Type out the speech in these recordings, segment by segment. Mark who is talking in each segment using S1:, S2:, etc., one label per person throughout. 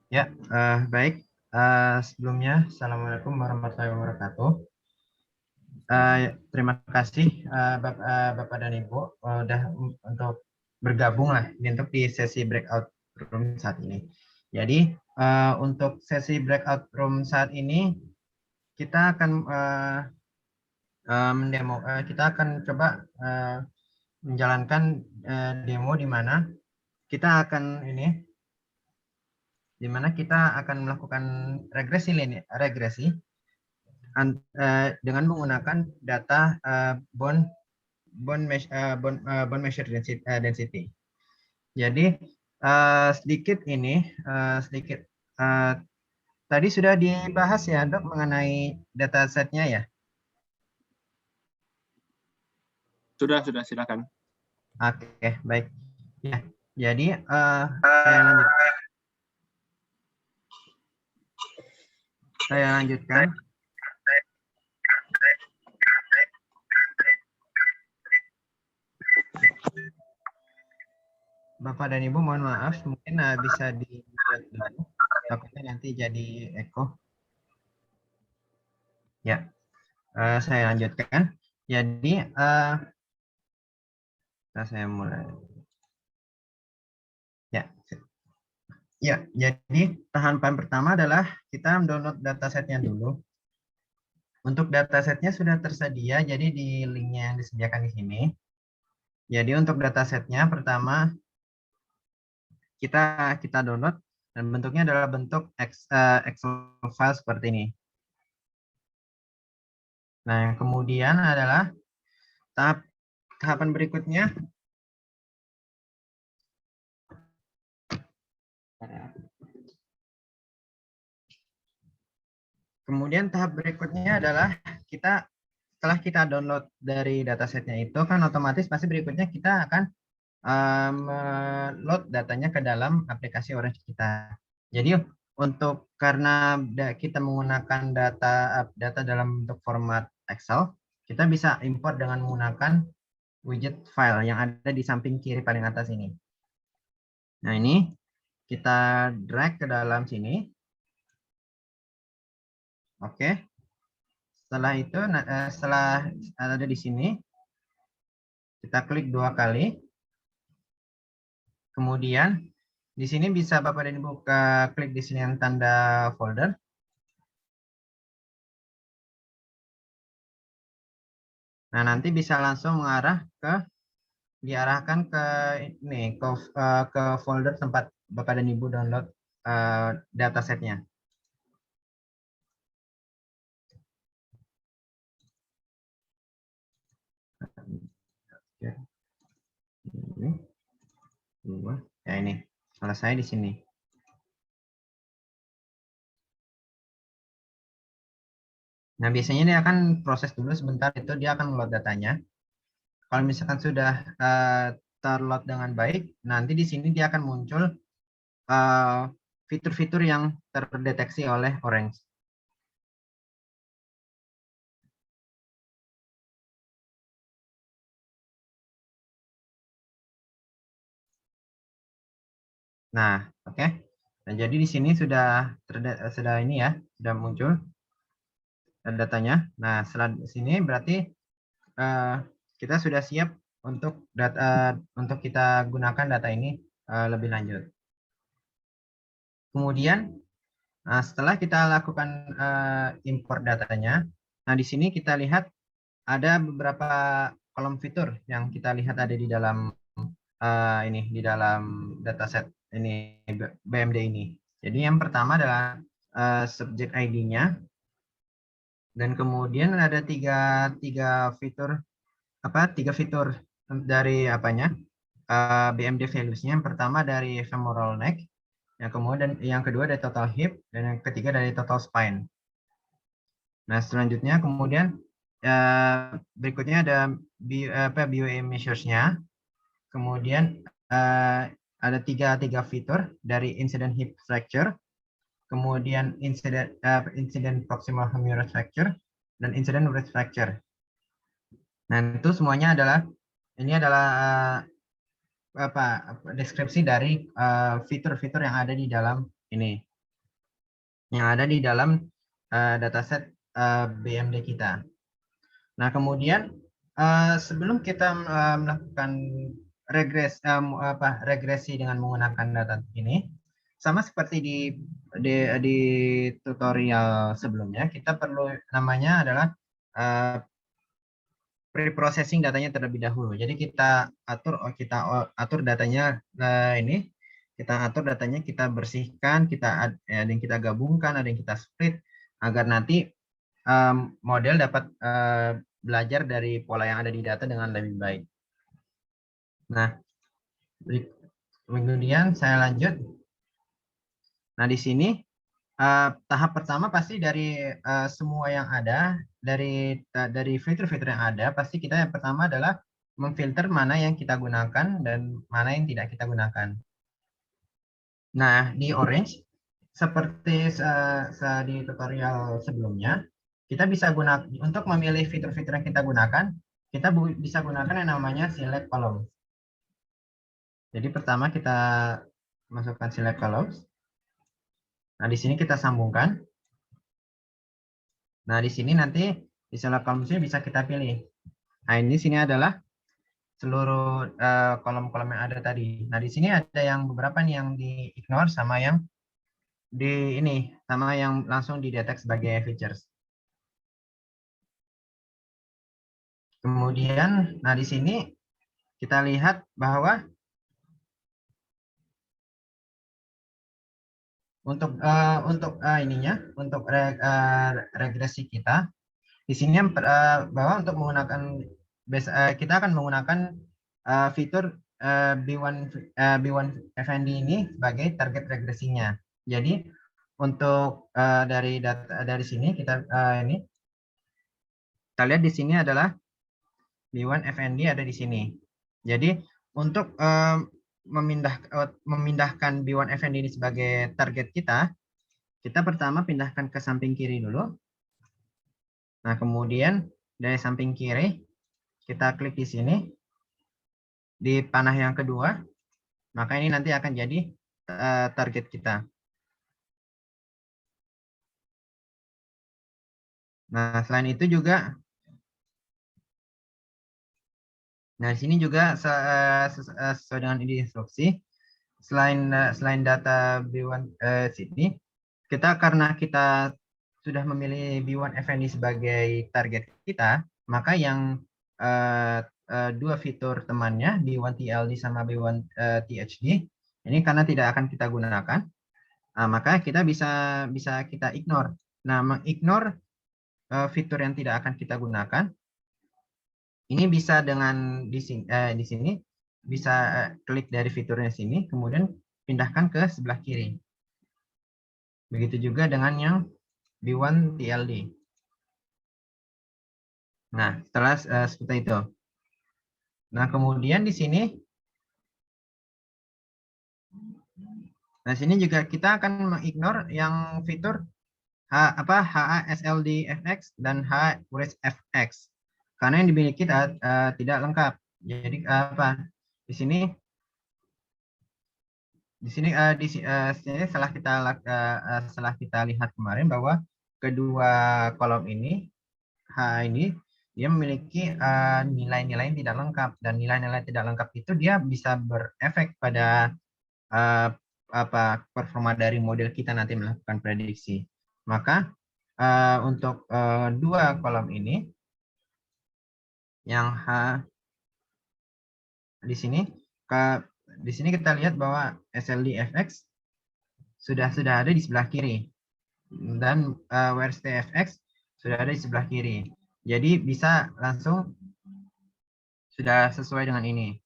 S1: Ya, baik. Sebelumnya, Assalamualaikum warahmatullahi wabarakatuh. Terima kasih Bapak dan Ibu udah untuk bergabung lah untuk di sesi breakout room saat ini. Jadi untuk sesi breakout room saat ini kita akan kita akan coba menjalankan demo di mana kita akan melakukan regresi dengan menggunakan data bond measure density. Jadi sedikit tadi sudah dibahas ya Dok mengenai datasetnya ya.
S2: Sudah, silakan.
S1: Oke, baik. Ya, jadi saya lanjutkan. Bapak dan Ibu mohon maaf, mungkin bisa di-mute dulu. Takutnya nanti jadi echo. Ya, saya lanjutkan. Jadi saya mulai. Ya, ya. Jadi tahapan pertama adalah kita download datasetnya dulu. Untuk datasetnya sudah tersedia, jadi di linknya yang disediakan di sini. Jadi untuk datasetnya pertama kita download dan bentuknya adalah bentuk Excel file seperti ini. Nah, yang kemudian adalah tahapan berikutnya. Kemudian tahap berikutnya adalah setelah kita download dari datasetnya itu kan otomatis pasti berikutnya kita akan load datanya ke dalam aplikasi Orange kita. Jadi karena kita menggunakan data dalam bentuk format Excel, kita bisa import dengan menggunakan widget file yang ada di samping kiri paling atas ini. Nah, ini kita drag ke dalam sini. Oke. Setelah itu, setelah ada di sini, kita klik 2 kali. Kemudian di sini bisa Bapak dan Ibu klik di sini yang tanda folder. Nah, nanti bisa langsung diarahkan ke folder tempat Bapak dan Ibu download datasetnya. Ya, ini selesai di sini. Nah, biasanya dia akan proses dulu sebentar, itu dia akan load datanya. Kalau misalkan sudah terload dengan baik, nanti di sini dia akan muncul fitur-fitur yang terdeteksi oleh Orange. Nah, oke. Nah, jadi di sini sudah ini ya, sudah muncul datanya. Nah, setelah sini berarti kita sudah siap untuk kita gunakan data ini lebih lanjut. Kemudian setelah kita lakukan import datanya, nah di sini kita lihat ada beberapa kolom fitur yang kita lihat ada di dalam di dalam dataset ini BMD ini. Jadi yang pertama adalah subject ID-nya, dan kemudian ada tiga fitur dari BMD values-nya. Yang pertama dari femoral neck, yang kedua dari total hip, dan yang ketiga dari total spine. Nah, selanjutnya kemudian berikutnya ada BOE measures-nya. Kemudian ada tiga fitur dari incident hip fracture, kemudian incident proximal humerus fracture, dan incident wrist fracture. Nah, itu semuanya adalah deskripsi dari fitur-fitur yang ada di dalam ini. yang ada di dalam dataset BMD kita. Nah, kemudian sebelum kita melakukan regresi dengan menggunakan data ini, sama seperti di tutorial sebelumnya, kita perlu namanya adalah pre-processing datanya terlebih dahulu. Jadi kita atur datanya ini, kita atur datanya, kita bersihkan, ada yang kita gabungkan, ada yang kita split agar nanti model dapat belajar dari pola yang ada di data dengan lebih baik. Nah, kemudian saya lanjut. Nah, di sini tahap pertama pasti dari semua yang ada, dari fitur-fitur yang ada, pasti kita yang pertama adalah memfilter mana yang kita gunakan dan mana yang tidak kita gunakan. Nah, di Orange, seperti di tutorial sebelumnya, kita bisa gunakan untuk memilih fitur-fitur yang kita gunakan, kita bisa gunakan yang namanya select column. Jadi pertama kita masukkan select columns. Nah, di sini kita sambungkan. Nah, di sini nanti di select columns-nya bisa kita pilih. Nah, ini sini adalah seluruh kolom-kolom yang ada tadi. Nah, di sini ada yang beberapa nih yang di-ignore sama yang sama yang langsung didetek sebagai features. Kemudian, nah di sini kita lihat bahwa untuk regresi kita di sini bahwa untuk menggunakan kita akan menggunakan fitur B1 FND ini sebagai target regresinya. Jadi untuk dari sini kita kita lihat di sini adalah B1 FND ada di sini. Jadi untuk memindahkan B1 FND ini sebagai target kita pertama pindahkan ke samping kiri dulu. Nah, kemudian dari samping kiri kita klik di sini di panah yang kedua, maka ini nanti akan jadi target kita. Nah, selain itu juga, nah di sini juga sesuai dengan instruksi, selain data B1 sini, karena kita sudah memilih B1 FND sebagai target kita, maka yang dua fitur temannya B1 TLD sama B1 THD ini karena tidak akan kita gunakan, maka kita bisa kita ignore. Nah, mengignore fitur yang tidak akan kita gunakan ini bisa dengan di sini bisa klik dari fiturnya sini, kemudian pindahkan ke sebelah kiri. Begitu juga dengan yang B1 TLD. Nah, setelah seperti itu. Nah, kemudian di sini, nah sini juga kita akan mengignore yang fitur HASLDFX dan HWRISFX karena yang dimiliki tidak lengkap. Jadi di sini setelah kita lihat kemarin bahwa kedua kolom ini ini dia memiliki nilai-nilai yang tidak lengkap, dan nilai-nilai tidak lengkap itu dia bisa berefek pada performa dari model kita nanti melakukan prediksi. Maka untuk dua kolom ini yang di sini kita lihat bahwa SLDFX sudah ada di sebelah kiri dan WRSTFX sudah ada di sebelah kiri. Jadi bisa langsung sudah sesuai dengan ini.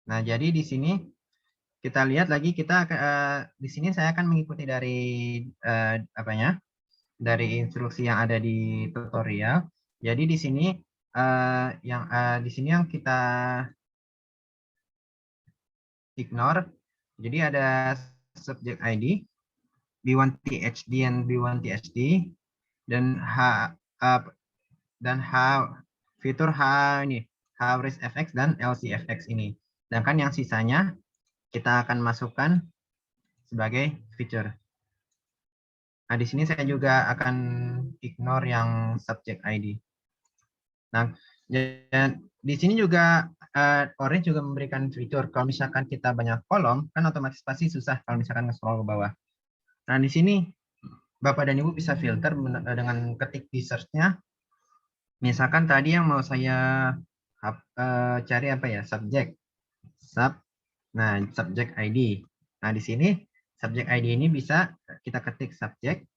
S1: Nah, jadi di sini kita lihat lagi di sini saya akan mengikuti dari dari instruksi yang ada di tutorial. Jadi di sini yang kita ignore. Jadi ada subject ID B1 THD dan B1 THD dan fitur HWRISFX dan LCFX ini. Sedangkan yang sisanya kita akan masukkan sebagai feature. Nah, di sini saya juga akan ignore yang subject ID. Nah, di sini juga Orange juga memberikan fitur kalau misalkan kita banyak kolom, kan otomatis pasti susah kalau misalkan nge-scroll ke bawah. Nah, di sini Bapak dan Ibu bisa filter dengan ketik di search-nya. Misalkan tadi yang mau saya cari apa ya? Subject. Nah, subject ID. Nah, di sini subject ID ini bisa kita ketik subject.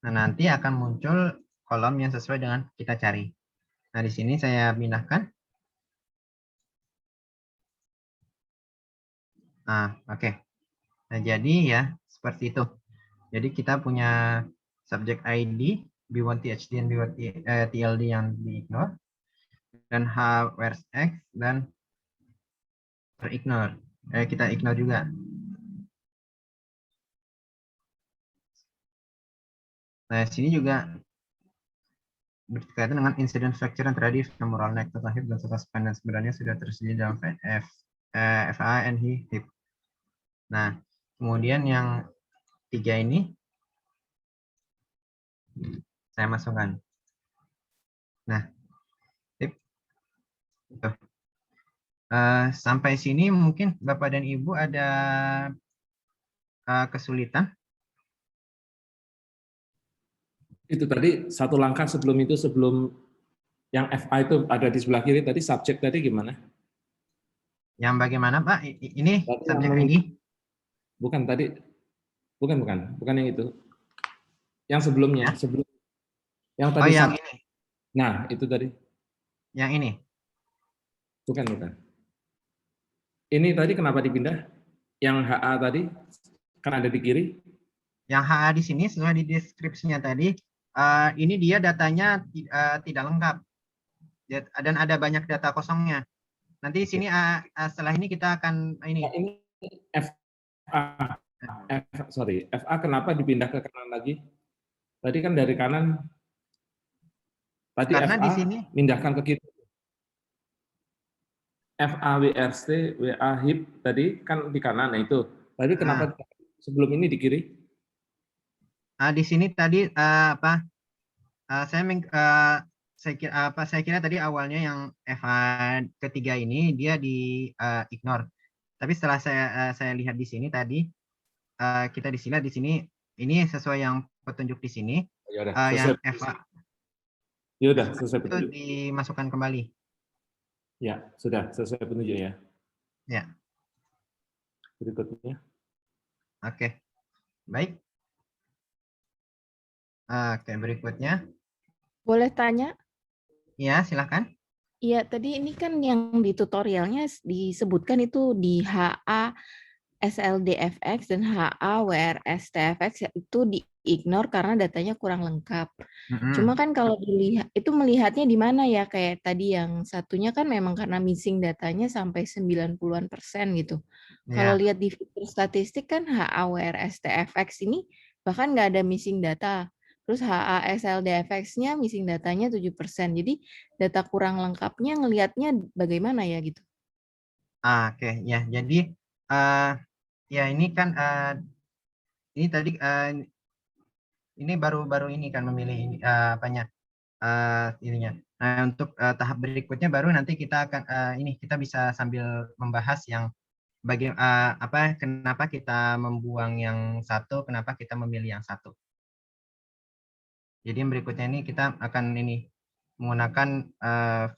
S1: Nah, nanti akan muncul kolom yang sesuai dengan kita cari. Nah, di sini saya pindahkan. Nah, oke. Nah, jadi ya seperti itu. Jadi kita punya subject ID, B1THD dan B1TLD yang di-ignore, dan H, where's X, dan ter-ignore. Kita ignore juga. Nah, sini juga berkaitan dengan insiden fracture yang terjadi di femoral neck, total hip, dan total spine, dan sebenarnya sudah tersedia dalam FA and hip. Nah, kemudian yang 3 ini saya masukkan. Nah, tip. Sampai sini mungkin Bapak dan Ibu ada kesulitan?
S3: Itu tadi satu langkah sebelum itu, sebelum yang FA itu ada di sebelah kiri, tadi subjek tadi gimana?
S1: Yang bagaimana, Pak? Ini subjek ID?
S3: Bukan tadi, bukan yang itu. Yang sebelumnya, sebelum yang tadi
S1: yang ini.
S3: Nah, itu tadi.
S1: Yang ini.
S3: Bukan. Ini tadi kenapa dipindah? Yang HA tadi kan ada di kiri.
S1: Yang HA di sini sesuai di deskripsinya tadi, ini dia datanya tidak lengkap dan ada banyak data kosongnya. Nanti di sini setelah ini kita akan ini.
S3: Nah, ini FA kenapa dipindah ke kanan lagi? Tadi kan dari kanan. Tadi
S1: Karena
S3: FA
S1: di sini
S3: pindahkan ke kiri. FA WRC WA hip tadi kan di kanan, nah itu. Tadi kenapa sebelum ini di kiri?
S1: Di sini tadi saya kira tadi awalnya yang FA ketiga ini dia di ignore. Tapi setelah saya lihat di sini tadi kita di sini ini sesuai yang petunjuk di sini. Yang FA
S3: sesuai
S1: itu
S3: petunjuk.
S1: Dimasukkan kembali.
S3: Ya, sudah sesuai petunjuk ya.
S1: Ya.
S3: Berikutnya.
S1: Oke. Baik. Oke, berikutnya.
S4: Boleh tanya?
S1: Iya, silakan.
S4: Iya, tadi ini kan yang di tutorialnya disebutkan itu di HA SLDFX dan HA WRSTFX itu di-ignore karena datanya kurang lengkap. Cuma kan kalau dilihat, itu melihatnya di mana ya? Kayak tadi yang satunya kan memang karena missing datanya sampai 90-an% gitu. Kalau lihat di fitur statistik kan HA WRSTFX ini bahkan nggak ada missing data. Terus HASLDFX-nya missing datanya 7%. Jadi data kurang lengkapnya ngelihatnya bagaimana ya gitu?
S1: Oke, ya. Jadi ya ini kan ini tadi ini baru ini kan memilih ini ininya. Nah, untuk tahap berikutnya baru nanti kita akan kita bisa sambil membahas yang kenapa kita membuang yang satu, kenapa kita memilih yang satu. Jadi yang berikutnya ini kita akan menggunakan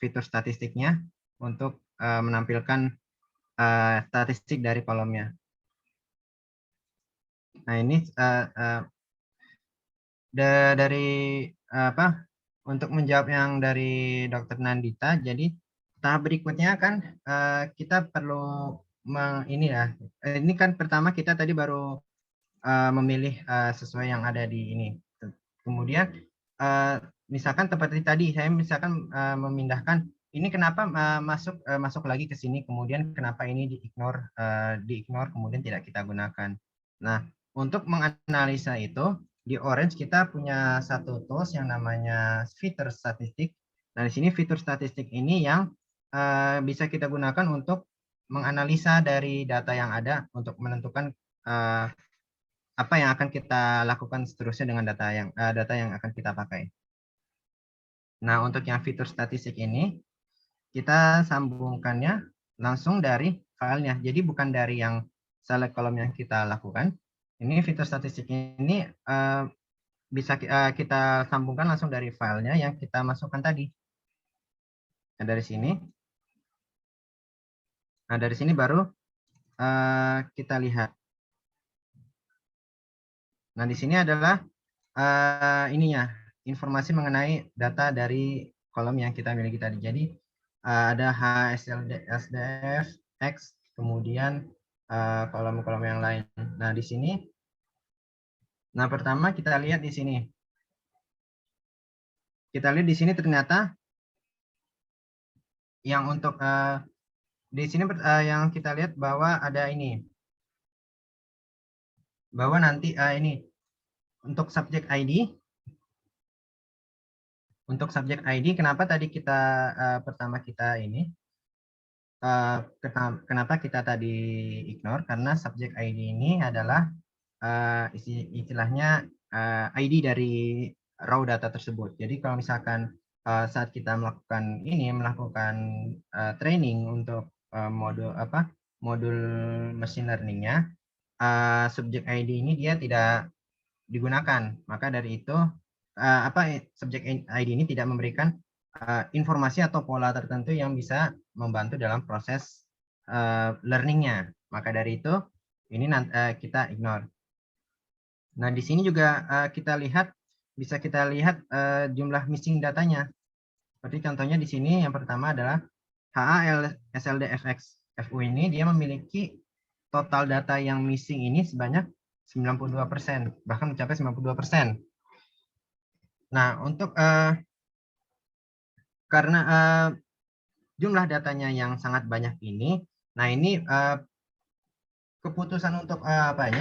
S1: fitur statistiknya untuk menampilkan statistik dari kolomnya. Nah, ini dari untuk menjawab yang dari Dr. Nandita. Jadi tahap berikutnya kan kita perlu ini kan pertama kita tadi baru memilih sesuai yang ada di ini. Kemudian misalkan seperti tadi saya misalkan memindahkan ini kenapa masuk lagi ke sini, kemudian kenapa ini di-ignore kemudian tidak kita gunakan. Nah, untuk menganalisa itu di Orange kita punya satu tools yang namanya fitur statistik. Nah, di sini fitur statistik ini yang bisa kita gunakan untuk menganalisa dari data yang ada untuk menentukan apa yang akan kita lakukan seterusnya dengan data yang akan kita pakai. Nah, untuk yang fitur statistik ini, kita sambungkannya langsung dari filenya. Jadi bukan dari yang select column yang kita lakukan. Ini fitur statistik ini bisa kita sambungkan langsung dari filenya yang kita masukkan tadi. Nah, dari sini. Nah, dari sini baru kita lihat. Nah, di sini adalah ininya, informasi mengenai data dari kolom yang kita miliki tadi. Jadi ada HSLD, SDF, X, kemudian kolom-kolom yang lain. Nah, di sini, nah pertama kita lihat di sini. Kita lihat di sini ternyata yang untuk di sini yang kita lihat bahwa ada ini, bahwa nanti ini untuk subject ID. Untuk subject ID, kenapa tadi kita pertama kita ini, kenapa kita tadi ignore? Karena subject ID ini adalah istilahnya ID dari raw data tersebut. Jadi kalau misalkan saat kita melakukan training untuk modul machine learning-nya, subject ID ini dia tidak digunakan. Maka dari itu subject ID ini tidak memberikan informasi atau pola tertentu yang bisa membantu dalam proses learning-nya. Maka dari itu ini kita ignore. Nah, di sini juga bisa kita lihat jumlah missing datanya. Seperti contohnya di sini yang pertama adalah HA SLD FX FU ini dia memiliki total data yang missing ini sebanyak 92%, bahkan mencapai 92%. Nah, untuk karena jumlah datanya yang sangat banyak ini, nah ini keputusan untuk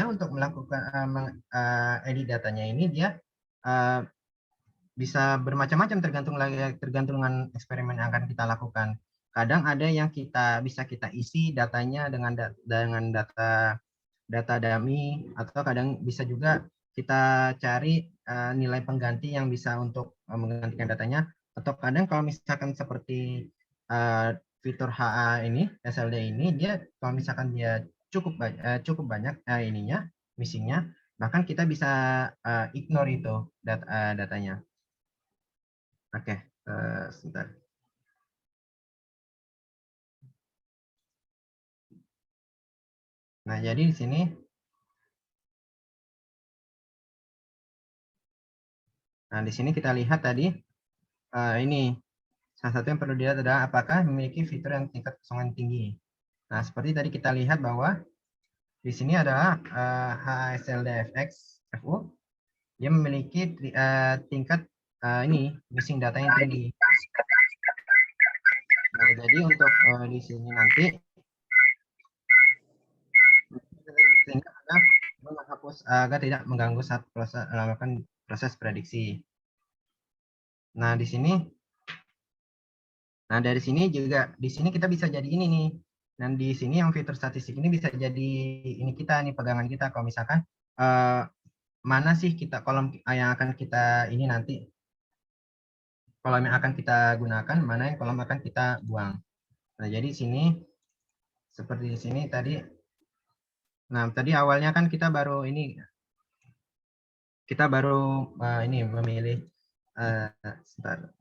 S1: untuk melakukan edit datanya ini dia bisa bermacam-macam tergantung dengan eksperimen yang akan kita lakukan. Kadang ada yang bisa kita isi datanya dengan data dummy, atau kadang bisa juga kita cari nilai pengganti yang bisa untuk menggantikan datanya, atau kadang kalau misalkan seperti fitur HA ini, SLD ini, dia kalau misalkan dia cukup banyak ininya, missingnya, bahkan kita bisa ignore itu datanya. Oke, sebentar. Nah, jadi di sini kita lihat tadi ini salah satu yang perlu dilihat adalah apakah memiliki fitur yang tingkat kekosongan tinggi. Nah, seperti tadi kita lihat bahwa di sini adalah HSLDFX FU, dia memiliki tingkat missing data yang tinggi. Nah, jadi untuk di sini nanti ada menghapus agar tidak mengganggu saat melakukan proses prediksi. Nah, di sini, dari sini juga, di sini kita bisa jadi ini nih. Dan di sini yang fitur statistik ini bisa jadi ini kita nih, pegangan kita. Kalau misalkan mana sih kolom yang akan kita ini nanti, kolom yang akan kita gunakan, mana yang kolom akan kita buang. Nah, jadi sini seperti di sini tadi. Nah, tadi awalnya kan kita baru ini memilih sebentar.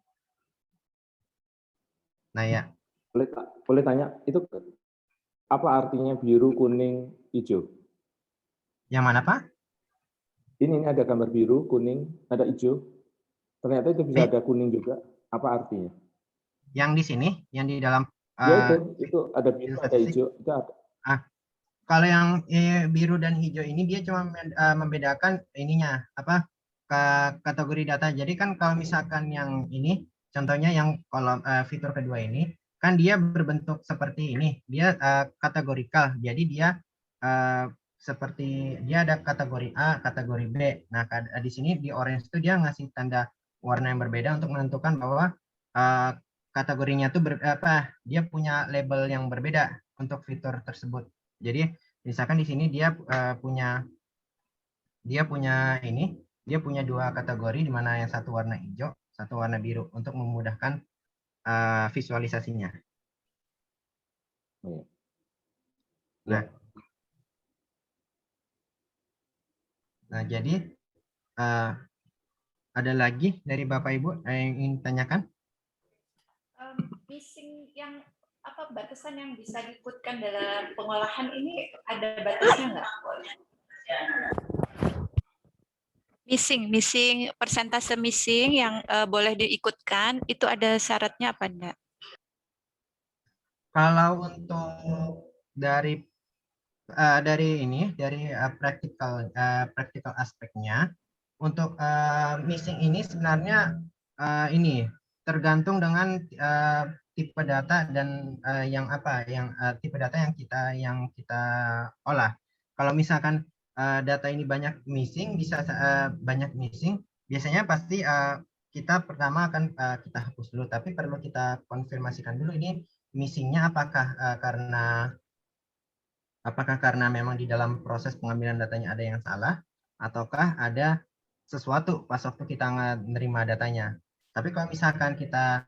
S1: Nah, ya.
S3: Boleh tanya, itu apa artinya biru, kuning, hijau?
S1: Yang mana, Pak?
S3: Ini ada gambar biru, kuning, ada hijau. Ternyata itu bisa ada kuning juga. Apa artinya?
S1: Yang di sini, yang di dalam
S3: ya itu ada biru, ada hijau, itu ada.
S1: Kalau yang biru dan hijau ini dia cuma membedakan ininya kategori data. Jadi kan kalau misalkan yang ini, contohnya yang kolom fitur kedua ini, kan dia berbentuk seperti ini. Dia kategorikal. Jadi dia seperti dia ada kategori A, kategori B. Nah, di sini di orange itu dia ngasih tanda warna yang berbeda untuk menentukan bahwa kategorinya itu dia punya label yang berbeda untuk fitur tersebut. Jadi misalkan di sini dia punya dua kategori, di mana yang satu warna hijau, satu warna biru, untuk memudahkan visualisasinya.
S3: Oh.
S1: Nah, jadi ada lagi dari Bapak Ibu yang ingin tanyakan?
S5: Missing yang apa, batasan yang bisa diikutkan dalam pengolahan ini ada batasnya nggak? Missing persentase missing yang boleh diikutkan itu ada syaratnya apa enggak?
S1: Kalau untuk dari practical aspeknya, untuk missing ini sebenarnya ini tergantung dengan tipe data dan tipe data yang kita olah. Kalau misalkan data ini banyak missing, biasanya pasti kita pertama akan kita hapus dulu, tapi perlu kita konfirmasikan dulu ini missingnya apakah karena memang di dalam proses pengambilan datanya ada yang salah, ataukah ada sesuatu pas waktu kita menerima datanya. Tapi kalau misalkan kita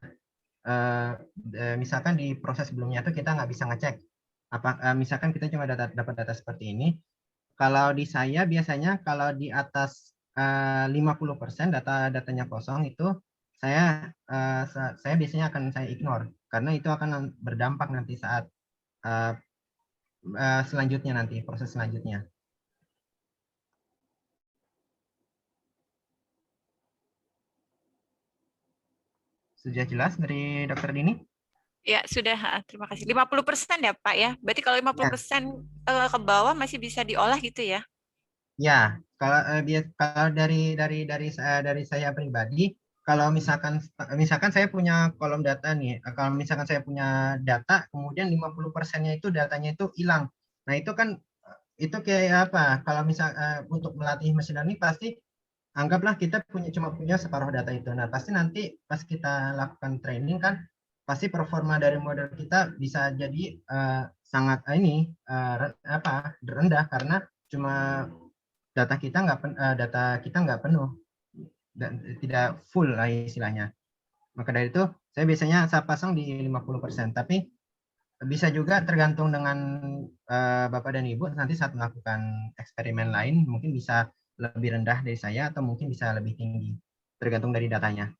S1: misalkan di proses sebelumnya itu kita nggak bisa ngecek, misalkan kita cuma dapat data seperti ini, kalau di saya biasanya kalau di atas 50% datanya kosong, itu saya biasanya akan saya ignore, karena itu akan berdampak nanti saat proses selanjutnya. Sudah jelas dari Dr. Dini?
S5: Ya, sudah. Terima kasih. 50% ya, Pak ya? Berarti kalau 50% ke bawah masih bisa diolah gitu ya?
S1: Ya, kalau dari saya pribadi, kalau misalkan saya punya kolom data nih, kalau misalkan saya punya data, kemudian 50%-nya itu datanya itu hilang. Nah, itu kan itu kayak apa? Kalau untuk melatih machine learning, pasti anggaplah kita cuma punya separuh data itu. Nah, pasti nanti pas kita lakukan training kan, pasti performa dari model kita bisa jadi sangat rendah, karena cuma data kita nggak penuh dan tidak full lah istilahnya. Maka dari itu saya biasanya pasang di 50%, tapi bisa juga tergantung dengan Bapak dan Ibu nanti saat melakukan eksperimen lain, mungkin bisa lebih rendah dari saya atau mungkin bisa lebih tinggi, tergantung dari datanya.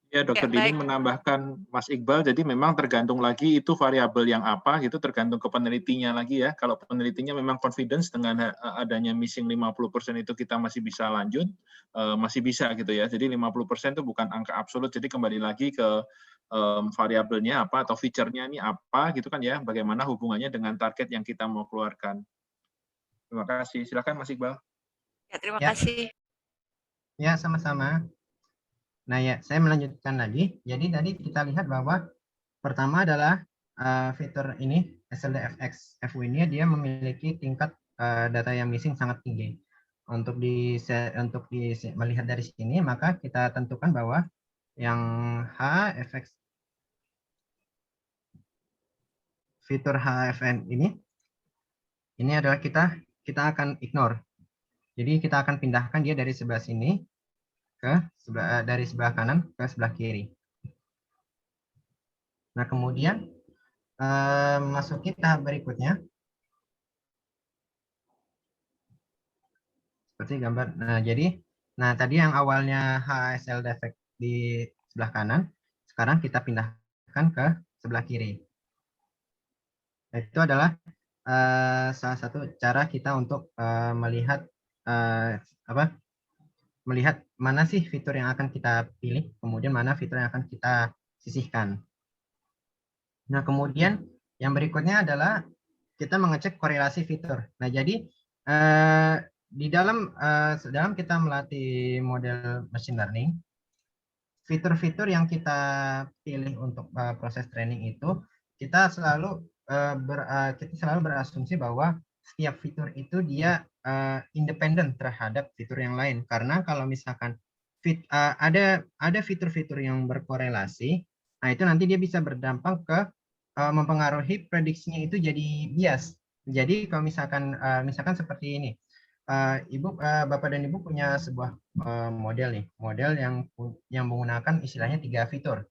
S2: Ya, Dokter Dini menambahkan Mas Iqbal, jadi memang tergantung lagi itu variabel yang apa, gitu tergantung ke penelitinya lagi ya. Kalau penelitinya memang confidence dengan adanya missing 50% itu kita masih bisa lanjut, masih bisa gitu ya. Jadi 50% itu bukan angka absolut, jadi kembali lagi ke variabelnya apa atau feature-nya ini apa gitu kan ya, bagaimana hubungannya dengan target yang kita mau keluarkan. Terima kasih. Silakan Mas Iqbal.
S5: Ya, terima kasih.
S1: Ya, sama-sama. Nah ya, saya melanjutkan lagi. Jadi tadi kita lihat bahwa pertama adalah fitur ini, SLDFX FU ini dia memiliki tingkat data yang missing sangat tinggi. Untuk melihat dari sini, maka kita tentukan bahwa yang HFX, fitur HFN ini adalah kita akan ignore. Jadi kita akan pindahkan dia dari sebelah sini dari sebelah kanan ke sebelah kiri. Nah, kemudian masuki tahap berikutnya. Seperti gambar. Nah, tadi yang awalnya HSL defect di sebelah kanan, sekarang kita pindahkan ke sebelah kiri. Itu adalah salah satu cara kita untuk melihat melihat mana sih fitur yang akan kita pilih, kemudian mana fitur yang akan kita sisihkan. Nah, kemudian yang berikutnya adalah kita mengecek korelasi fitur. Nah, jadi di dalam kita melatih model machine learning, fitur-fitur yang kita pilih untuk proses training itu, kita selalu berasumsi bahwa setiap fitur itu dia independen terhadap fitur yang lain. Karena kalau misalkan ada fitur-fitur yang berkorelasi, nah itu nanti dia bisa berdampak ke mempengaruhi prediksinya itu jadi bias. Jadi kalau misalkan seperti ini, Bapak dan Ibu punya sebuah model nih, model yang menggunakan istilahnya 3 fitur.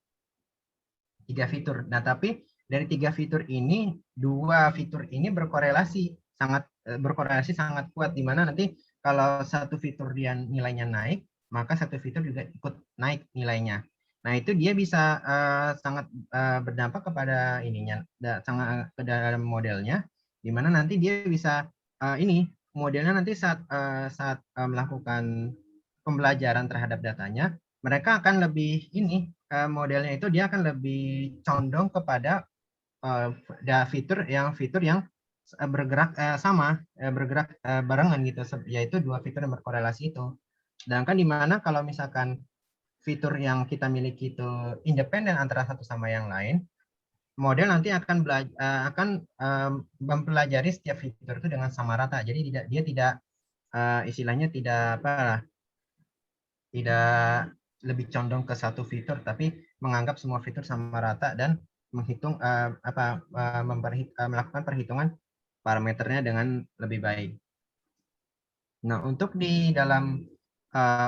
S1: 3 fitur. Nah, tapi dari 3 fitur ini, 2 fitur ini berkorelasi sangat kuat, di mana nanti kalau satu fitur dia nilainya naik, maka satu fitur juga ikut naik nilainya. Nah, itu dia bisa sangat berdampak kepada sangat ke dalam modelnya, di mana nanti dia bisa modelnya nanti saat melakukan pembelajaran terhadap datanya, mereka akan lebih modelnya itu dia akan lebih condong kepada fitur yang bergerak bergerak barengan gitu, yaitu 2 fitur yang berkorelasi itu. Sedangkan di mana kalau misalkan fitur yang kita miliki itu independen antara satu sama yang lain, model nanti akan mempelajari setiap fitur itu dengan sama rata. Jadi dia tidak istilahnya tidak lebih condong ke satu fitur, tapi menganggap semua fitur sama rata dan menghitung melakukan perhitungan parameternya dengan lebih baik. Nah, untuk di dalam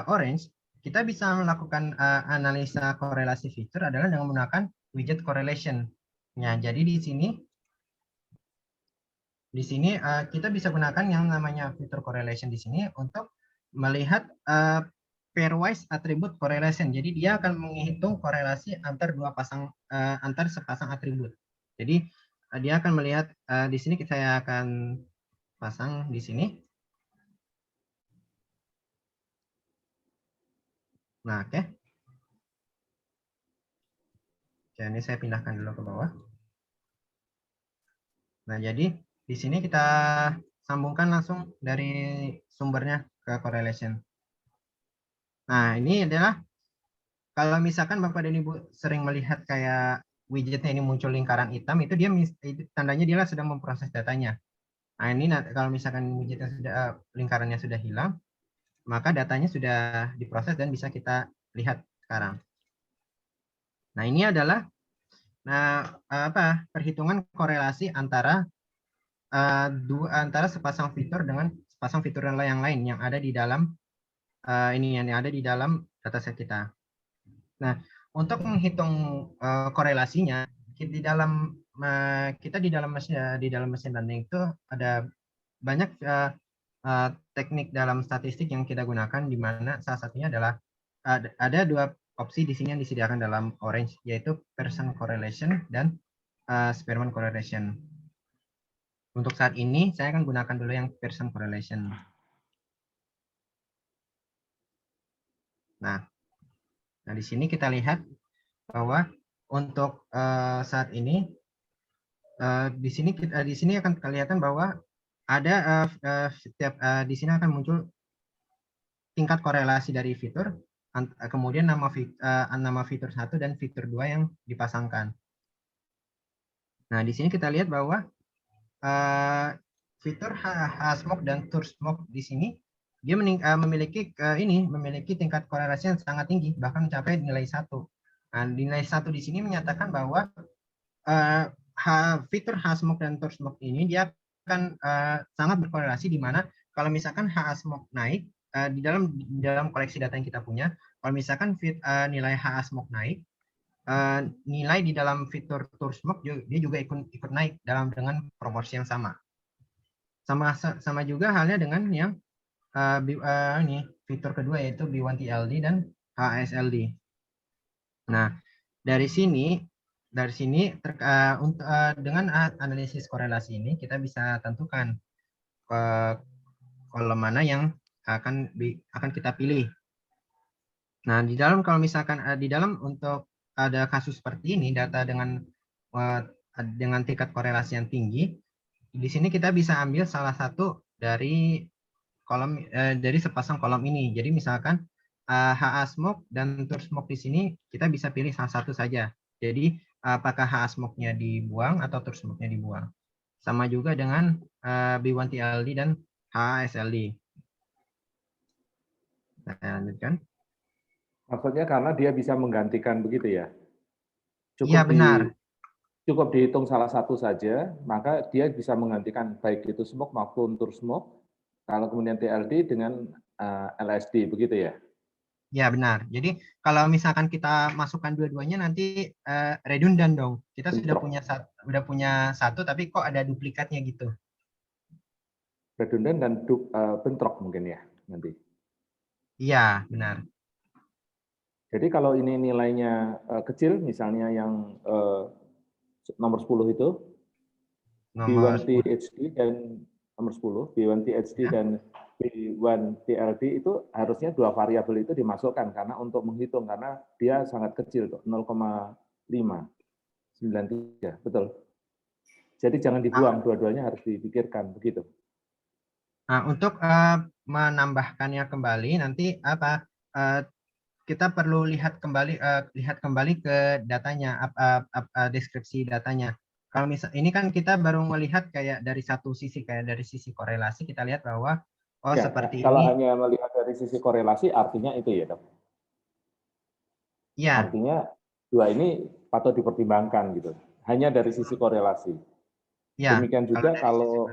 S1: Orange, kita bisa melakukan analisa korelasi fitur adalah dengan menggunakan widget correlation. Nah, jadi di sini kita bisa gunakan yang namanya fitur correlation di sini untuk melihat pairwise attribute correlation. Jadi dia akan menghitung korelasi antar sepasang atribut. Jadi dia akan melihat di sini saya akan pasang di sini. Nah, oke. Ini saya pindahkan dulu ke bawah. Nah, jadi di sini kita sambungkan langsung dari sumbernya ke correlation. Nah, ini adalah kalau misalkan Bapak dan Ibu sering melihat kayak widgetnya ini muncul lingkaran hitam, itu tandanya dia sedang memproses datanya. Nah, ini kalau misalkan widgetnya lingkarannya sudah hilang, maka datanya sudah diproses dan bisa kita lihat sekarang. Nah, ini adalah perhitungan korelasi antara sepasang fitur dengan sepasang fitur yang lain yang ada di dalam yang ada di dalam dataset kita. Nah, untuk menghitung korelasinya di dalam mesin learning itu ada banyak teknik dalam statistik yang kita gunakan, di mana salah satunya adalah ada 2 opsi di sini yang disediakan dalam Orange, yaitu Pearson correlation dan Spearman correlation. Untuk saat ini saya akan gunakan dulu yang Pearson correlation. Nah, di sini kita lihat bahwa untuk saat ini di sini akan kelihatan bahwa ada di sini akan muncul tingkat korelasi dari fitur, kemudian nama fitur 1 dan fitur 2 yang dipasangkan. Nah, di sini kita lihat bahwa fitur HSMOC dan TURSMOC di sini dia memiliki tingkat korelasi yang sangat tinggi, bahkan mencapai nilai 1. Nah, nilai 1 di sini menyatakan bahwa fitur HSMOC dan TURSMOC ini dia akan sangat berkorelasi, di mana kalau misalkan HSMOC naik di dalam koleksi data yang kita punya, kalau misalkan nilai HSMOC naik, nilai di dalam fitur TURSMOC dia juga ikut naik dengan proporsi yang sama. Sama juga halnya dengan yang fitur kedua, yaitu B1TLD dan HSLD. Nah, dari sini dengan analisis korelasi ini kita bisa tentukan kolom mana yang akan kita pilih. Nah, kalau misalkan di dalam untuk ada kasus seperti ini, data dengan tingkat korelasi yang tinggi, di sini kita bisa ambil salah satu dari dari sepasang kolom ini. Jadi misalkan HSMOC dan TURSMOC di sini kita bisa pilih salah satu saja. Jadi apakah HSMOC-nya dibuang atau TURSMOC-nya dibuang. Sama juga dengan B1TLD dan HSLD. Saya lanjutkan.
S3: Maksudnya karena dia bisa menggantikan begitu ya?
S1: Iya, benar.
S3: cukup dihitung salah satu saja, maka dia bisa menggantikan baik itu smoke maupun tour smoke, kalau kemudian TLD dengan LSD, begitu ya?
S1: Ya, benar. Jadi kalau misalkan kita masukkan dua-duanya nanti redundant dong. Kita sudah punya satu tapi kok ada duplikatnya gitu.
S3: Redundant dan bentrok mungkin ya nanti.
S1: Iya, benar.
S3: Jadi kalau ini nilainya kecil, misalnya yang nomor 10 itu,
S1: Nomor 10.
S3: B1THD dan nomor 10, B1THD
S1: Ya.
S3: dan B1TLD itu harusnya dua variabel itu dimasukkan karena untuk menghitung, karena dia sangat kecil, 0,593, betul. Jadi jangan dibuang, dua-duanya harus dipikirkan, begitu.
S1: Nah, untuk menambahkannya kembali nanti kita perlu lihat kembali ke datanya, deskripsi datanya. Kalau misal ini kan kita baru melihat kayak dari satu sisi, kayak dari sisi korelasi kita lihat bahwa
S3: Ya,
S1: seperti
S3: kalau
S1: ini.
S3: hanya melihat dari sisi korelasi artinya itu ya, Dok.
S1: Ya.
S3: Artinya dua ini patut dipertimbangkan gitu. Hanya dari sisi korelasi.
S1: Ya.
S3: Demikian juga kalau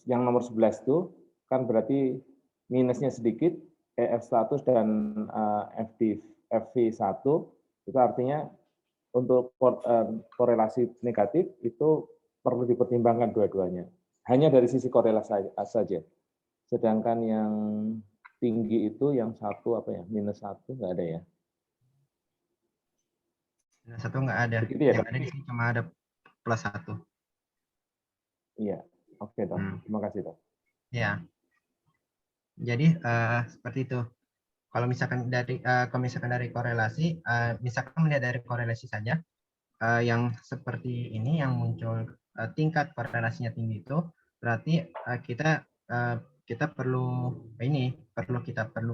S3: yang nomor 11 itu kan berarti minusnya sedikit, EF100 dan FV1 itu artinya untuk korelasi negatif itu perlu dipertimbangkan dua-duanya. Hanya dari sisi korelasi saja. Sedangkan yang tinggi itu yang satu apa ya, -1 nggak ada ya.
S1: -1 nggak ada.
S3: Begitu ya,
S1: yang
S3: Dok?
S1: ada di sini cuma ada +1.
S3: Iya, oke Dok. Terima kasih Dok.
S1: Ya, jadi seperti itu. Kalau misalkan dari korelasi, misalkan melihat dari korelasi saja, yang seperti ini yang muncul tingkat korelasinya tinggi itu berarti kita perlu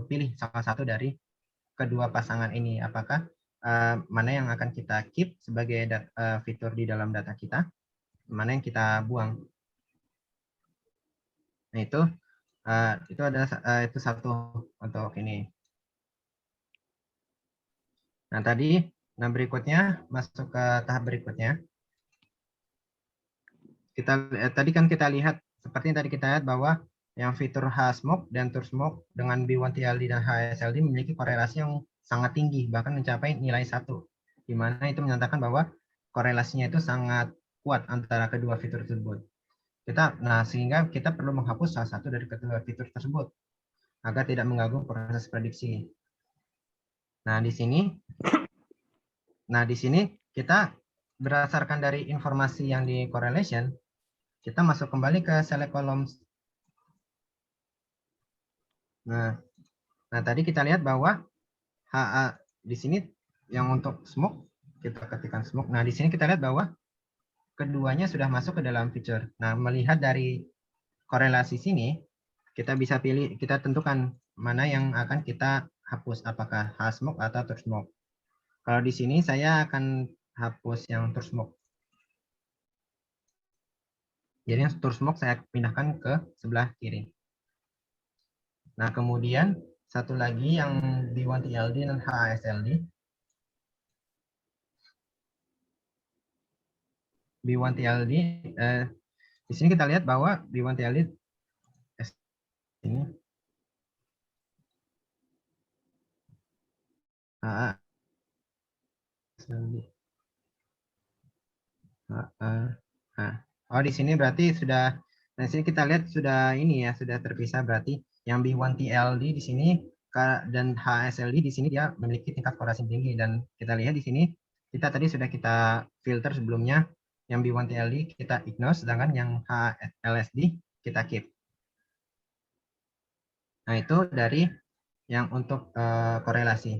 S1: pilih salah satu dari kedua pasangan ini, apakah mana yang akan kita keep sebagai fitur di dalam data kita, mana yang kita buang. Nah, itu ada itu satu untuk ini. Nah, berikutnya masuk ke tahap berikutnya. Tadi kan kita lihat, seperti yang tadi kita lihat bahwa yang fitur H-smoke dan tour-smoke dengan B1TLD dan HSLD memiliki korelasi yang sangat tinggi, bahkan mencapai nilai 1, di mana itu menyatakan bahwa korelasinya itu sangat kuat antara kedua fitur tersebut. Sehingga kita perlu menghapus salah satu dari kedua fitur tersebut agar tidak mengganggu proses prediksi. Nah, di sini kita berdasarkan dari informasi yang di correlation, kita masuk kembali ke select columns. Nah, tadi kita lihat bahwa di sini yang untuk smoke, kita ketikkan smoke. Nah, di sini kita lihat bahwa keduanya sudah masuk ke dalam feature. Nah, melihat dari korelasi sini, kita bisa pilih, kita tentukan mana yang akan kita hapus, apakah H-smoke atau tour smoke. Kalau di sini saya akan hapus yang tour smoke. Jadi yang tour smoke saya pindahkan ke sebelah kiri. Nah, kemudian satu lagi yang B1TLD dan HSLD. B1TLD, di sini kita lihat bahwa B1TLD ini di sini berarti sudah. Nah, sini kita lihat sudah ini ya, sudah terpisah, berarti yang B1TLD di sini dan HSLD di sini dia memiliki tingkat korelasi tinggi, dan kita lihat di sini kita tadi sudah kita filter sebelumnya, yang B1TLD kita ignore, sedangkan yang HLSD kita keep. Nah, itu dari yang untuk korelasi.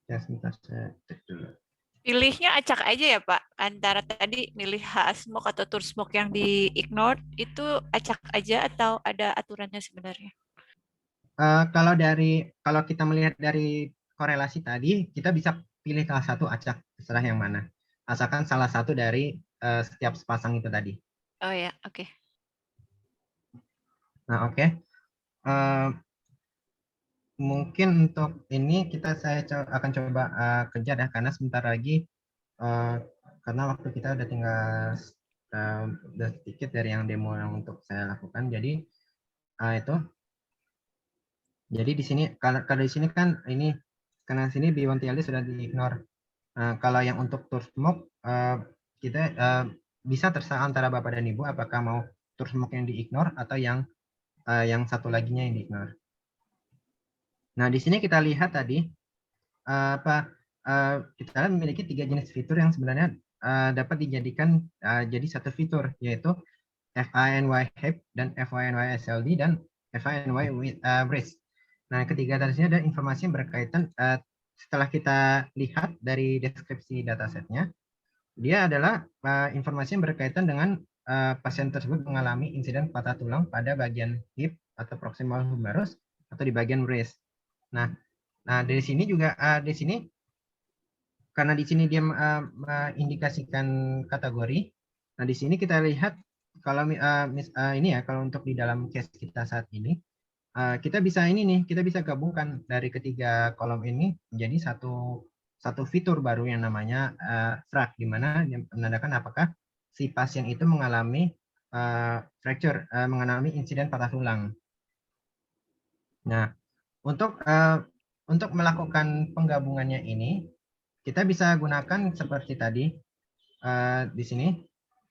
S1: Ya, sebentar saya cek dulu.
S5: Pilihnya acak aja ya Pak, antara tadi milih H-smoke atau tour smoke yang di ignore itu acak aja atau ada aturannya sebenarnya?
S1: Kalau kita melihat dari korelasi tadi, kita bisa pilih salah satu acak, terserah yang mana. Asalkan salah satu dari setiap sepasang itu tadi.
S5: Oh ya, oke.
S1: Nah, oke. mungkin untuk ini akan coba kejar ya, karena sebentar lagi karena waktu kita udah tinggal udah sedikit dari yang demo yang untuk saya lakukan. Jadi itu. Jadi di sini kalau di sini kan ini karena sini B1TLD sudah di-ignore. Kalau yang untuk TourSmoke kita bisa terserah antara Bapak dan Ibu apakah mau TourSmoke yang di-ignore atau yang satu laginya yang di-ignore. Nah, di sini kita lihat tadi kita memiliki 3 jenis fitur yang sebenarnya dapat dijadikan jadi satu fitur, yaitu FINY HEP dan FINY SLD dan FINY with Brace. Nah, ketiga dari sini ada informasi yang berkaitan setelah kita lihat dari deskripsi datasetnya, dia adalah informasi yang berkaitan dengan pasien tersebut mengalami insiden patah tulang pada bagian hip atau proximal humerus atau di bagian brace. Nah, dari sini juga di sini karena di sini dia mengindikasikan kategori. Nah, di sini kita lihat kalau ini ya, kalau untuk di dalam case kita saat ini, kita bisa kita bisa gabungkan dari ketiga kolom ini menjadi satu fitur baru yang namanya FRAC, di mana dia menandakan apakah si pasien itu mengalami fracture, mengalami insiden patah tulang. Nah, untuk melakukan penggabungannya ini, kita bisa gunakan seperti tadi di sini.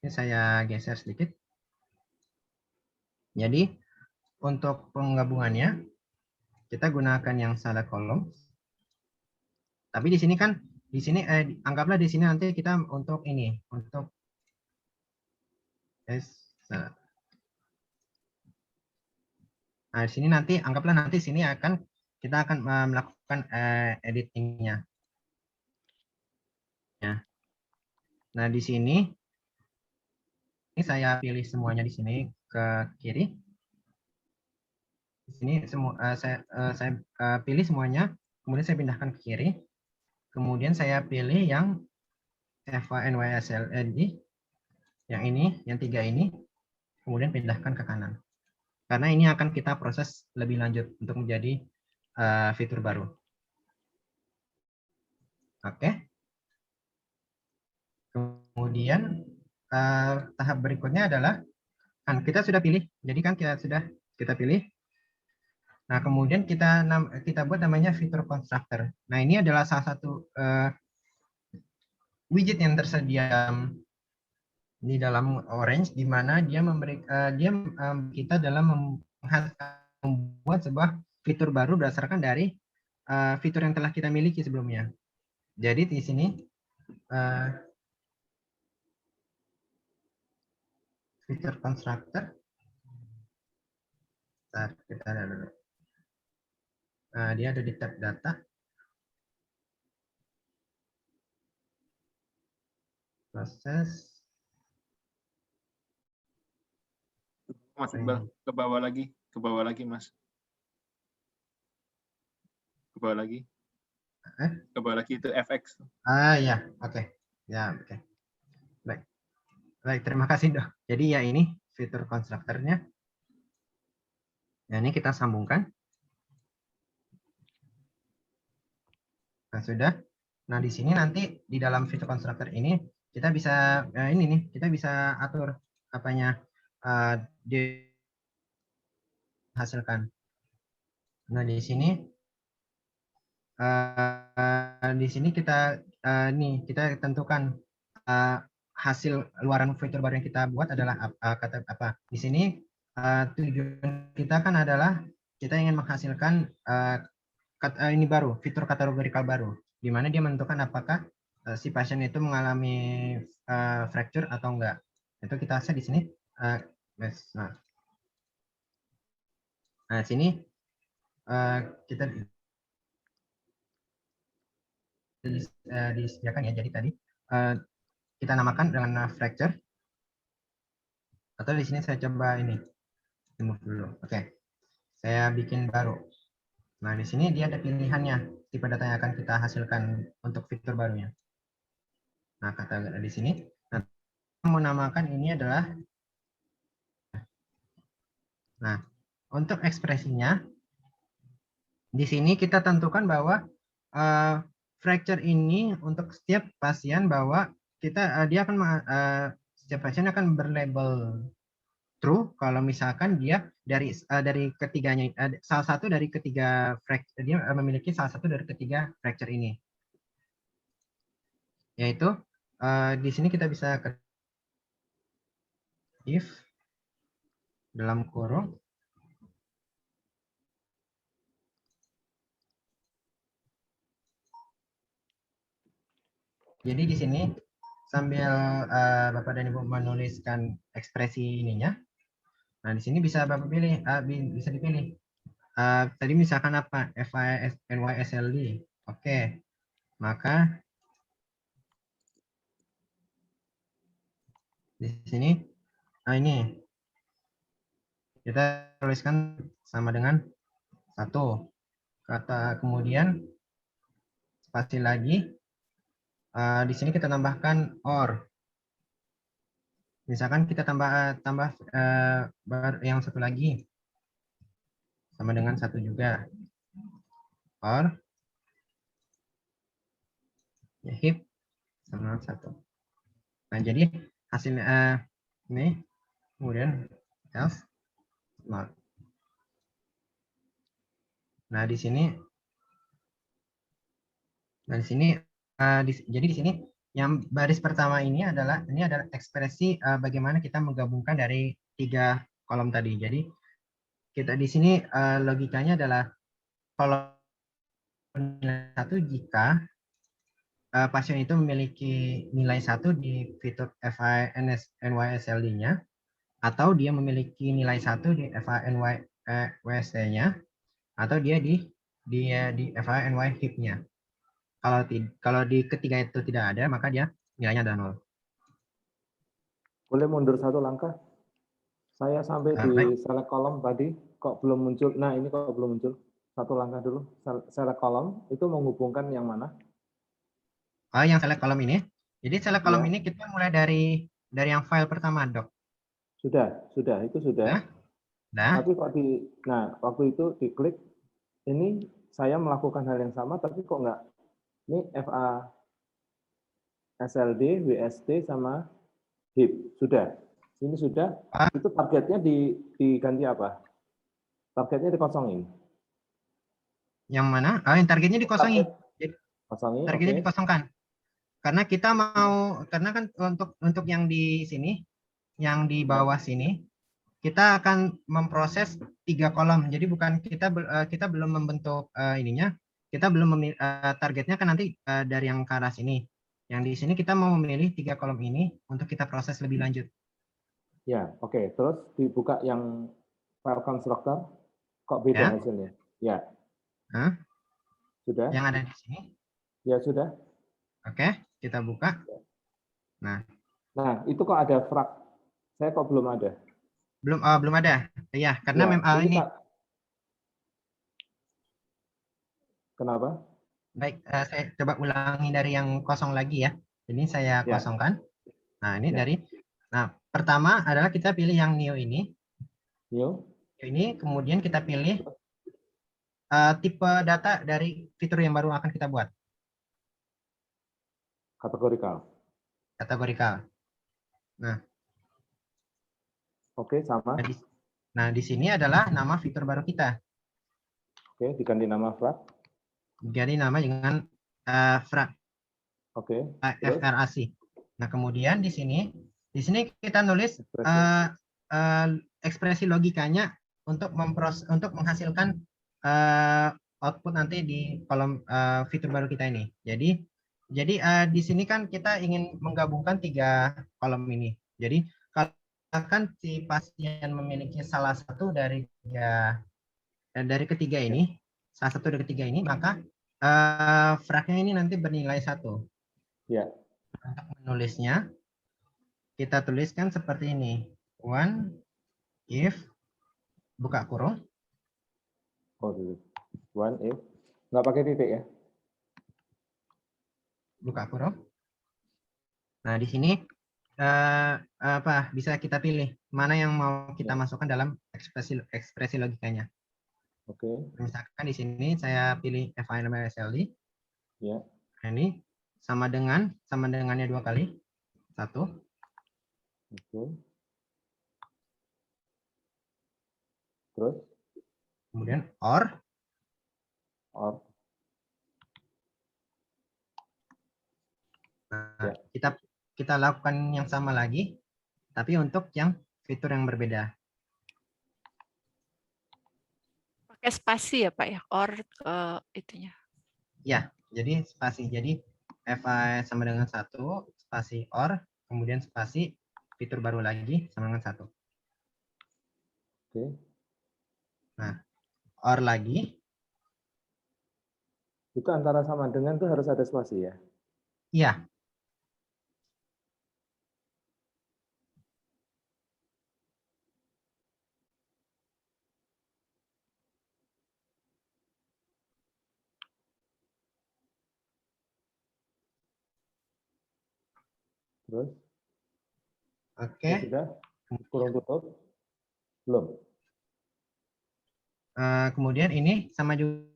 S1: Ini saya geser sedikit. Jadi untuk penggabungannya kita gunakan yang salah kolom. Tapi di sini kan anggaplah di sini nanti kita untuk ini untuk nah di sini nanti anggaplah nanti sini kita akan melakukan editingnya. Ya. Nah, di sini ini saya pilih semuanya di sini ke kiri. Di sini semua saya pilih semuanya, kemudian saya pindahkan ke kiri. Kemudian saya pilih yang FYNYSLD, yang ini, yang 3 ini, kemudian pindahkan ke kanan. Karena ini akan kita proses lebih lanjut untuk menjadi fitur baru. Oke. Kemudian tahap berikutnya adalah kan kita sudah pilih. Jadi kan kita pilih. Nah, kemudian kita buat namanya fitur constructor. Nah, ini adalah salah satu widget yang tersedia di dalam Orange, di mana dia memberi kita dalam membuat sebuah fitur baru berdasarkan dari fitur yang telah kita miliki sebelumnya. Jadi di sini fitur constructor. Kita ada dulu. Dia ada di tab data. Proses.
S2: Mas Iqbal, ke bawah lagi Mas. Ke bawah lagi. Ke bawah lagi itu FX.
S1: Ya, oke. Ya, oke. Baik, terima kasih Dok. Jadi ya ini fitur konstruktornya. Nah, ini kita sambungkan. Nah, sudah. Nah, di sini nanti di dalam fitur konstruktor ini kita bisa kita bisa atur apanya dihasilkan. Nah, di sini kita kita tentukan hasil luaran fitur baru yang kita buat adalah kata apa. Di sini tujuan kita kan adalah kita ingin menghasilkan ini baru, fitur kategorikal baru, di mana dia menentukan apakah si pasien itu mengalami fracture atau enggak. Itu kita set di sini. Nah, sini kita disediakan ya. Jadi tadi kita namakan dengan fracture. Atau di sini saya coba ini remove dulu. Oke, saya bikin baru. Nah, di sini dia ada pilihannya tipe data yang akan kita hasilkan untuk fitur barunya. Nah, kata di sini, nah, mau namakan ini adalah, nah, untuk ekspresinya di sini kita tentukan bahwa fracture ini untuk setiap pasien bahwa dia akan setiap pasien akan berlabel true kalau misalkan dia dari ketiganya salah satu dari ketiga fracture, dia memiliki salah satu dari ketiga fracture ini, yaitu di sini kita bisa if dalam kurung jadi di sini sambil Bapak dan Ibu menuliskan ekspresi ininya. Nah, di sini bisa Bapak pilih, bisa dipilih. Tadi misalkan apa? FIS, NYSLD. Oke. Maka di sini, ini kita tuliskan sama dengan 1. Kata kemudian spasi lagi. Di sini kita tambahkan OR. Misalkan kita tambah yang satu lagi sama dengan 1 juga. OR ya, hip sama 1. Nah, jadi hasilnya ini kemudian else not. Nah, di sini jadi di sini yang baris pertama ini adalah ekspresi bagaimana kita menggabungkan dari 3 kolom tadi. Jadi kita di sini logikanya adalah kalau nilai 1 jika pasien itu memiliki nilai 1 di fitur FINYSLD-nya atau dia memiliki nilai 1 di FINYWC-nya atau dia di FINY-HIP-nya. Kalau di ketiga itu tidak ada, maka dia nilainya ada 0.
S3: Boleh mundur satu langkah? Saya sampai di select kolom tadi, kok belum muncul? Nah, ini kok belum muncul? Satu langkah dulu. Select kolom, itu menghubungkan yang mana?
S1: Yang select kolom ini. Jadi select kolom ini kita mulai dari yang file pertama, Dok.
S3: Sudah, itu sudah.
S1: Nah.
S3: Tapi kok waktu itu diklik, ini saya melakukan hal yang sama, tapi kok enggak? Ini FA SLD, WST, sama HIP. Sudah. Ini sudah. Itu targetnya diganti apa? Targetnya dikosongin.
S1: Yang mana? Yang targetnya dikosongin.
S3: Kosongin,
S1: targetnya dikosongkan. Karena kita karena kan untuk yang di sini, yang di bawah sini, kita akan memproses 3 kolom. Jadi bukan kita belum membentuk ininya. Kita belum targetnya kan nanti dari yang ke arah sini. Yang di sini kita mau memilih 3 kolom ini untuk kita proses lebih lanjut.
S3: Ya, oke. Terus dibuka yang file constructor, kok beda hasilnya? Ya. Sudah?
S1: Yang ada di sini?
S3: Ya, sudah.
S1: Oke, kita buka. Nah,
S3: itu kok ada frac. Saya kok belum ada.
S1: Belum ada. Ya, karena memang ini.
S3: Kenapa?
S1: Baik, saya coba ulangi dari yang kosong lagi ya. Ini saya kosongkan. Nah, ini dari. Nah, pertama adalah kita pilih yang new ini.
S3: New.
S1: Ini kemudian kita pilih tipe data dari fitur yang baru akan kita buat.
S3: Kategorikal.
S1: Nah.
S3: Oke, sama.
S1: Nah, di sini adalah nama fitur baru kita.
S3: Oke, diganti nama frac.
S1: Diganti nama dengan frac.
S3: Oke.
S1: FRAC. Nah, kemudian di sini kita nulis ekspresi logikanya untuk menghasilkan output nanti di kolom fitur baru kita ini. Jadi di sini kan kita ingin menggabungkan 3 kolom ini. Jadi kalau akan si pasien memiliki salah satu dari ketiga ini, maka fracnya ini nanti bernilai 1.
S3: Ya.
S1: Untuk menulisnya, kita tuliskan seperti ini. One if buka kurung.
S3: One if nggak pakai titik ya?
S1: Buka kurung. Nah, di sini bisa kita pilih mana yang mau kita masukkan dalam ekspresi logikanya.
S3: Oke,
S1: Misalkan di sini saya pilih FI nama SLD.
S3: ya,
S1: Nah, ini sama dengannya 2 kali. 1.
S3: oke. Terus,
S1: Kemudian OR.
S3: or,
S1: Nah,
S3: ya,
S1: kita lakukan yang sama lagi, tapi untuk yang fitur yang berbeda.
S5: Pakai spasi ya Pak ya, or itunya.
S1: Ya, jadi spasi. Jadi FI sama dengan 1, spasi OR, kemudian spasi fitur baru lagi sama dengan 1.
S3: oke.
S1: Nah, OR lagi.
S3: Itu antara sama dengan itu harus ada spasi ya?
S1: Iya,
S3: Terus,
S1: oke.
S3: ya sudah, kurung tutup, belum?
S1: Kemudian ini sama juga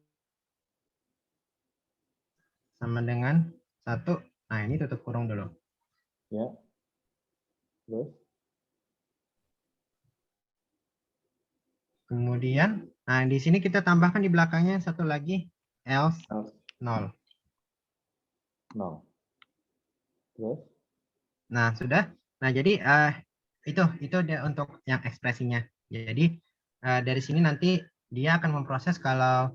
S1: sama dengan 1. Nah, ini tutup kurung dulu.
S3: Ya, terus,
S1: Kemudian, nah di sini kita tambahkan di belakangnya satu lagi else
S3: else,
S1: 0.
S3: 0. Terus,
S1: Nah, sudah. Nah, jadi itu dia untuk yang ekspresinya. Jadi dari sini nanti dia akan memproses kalau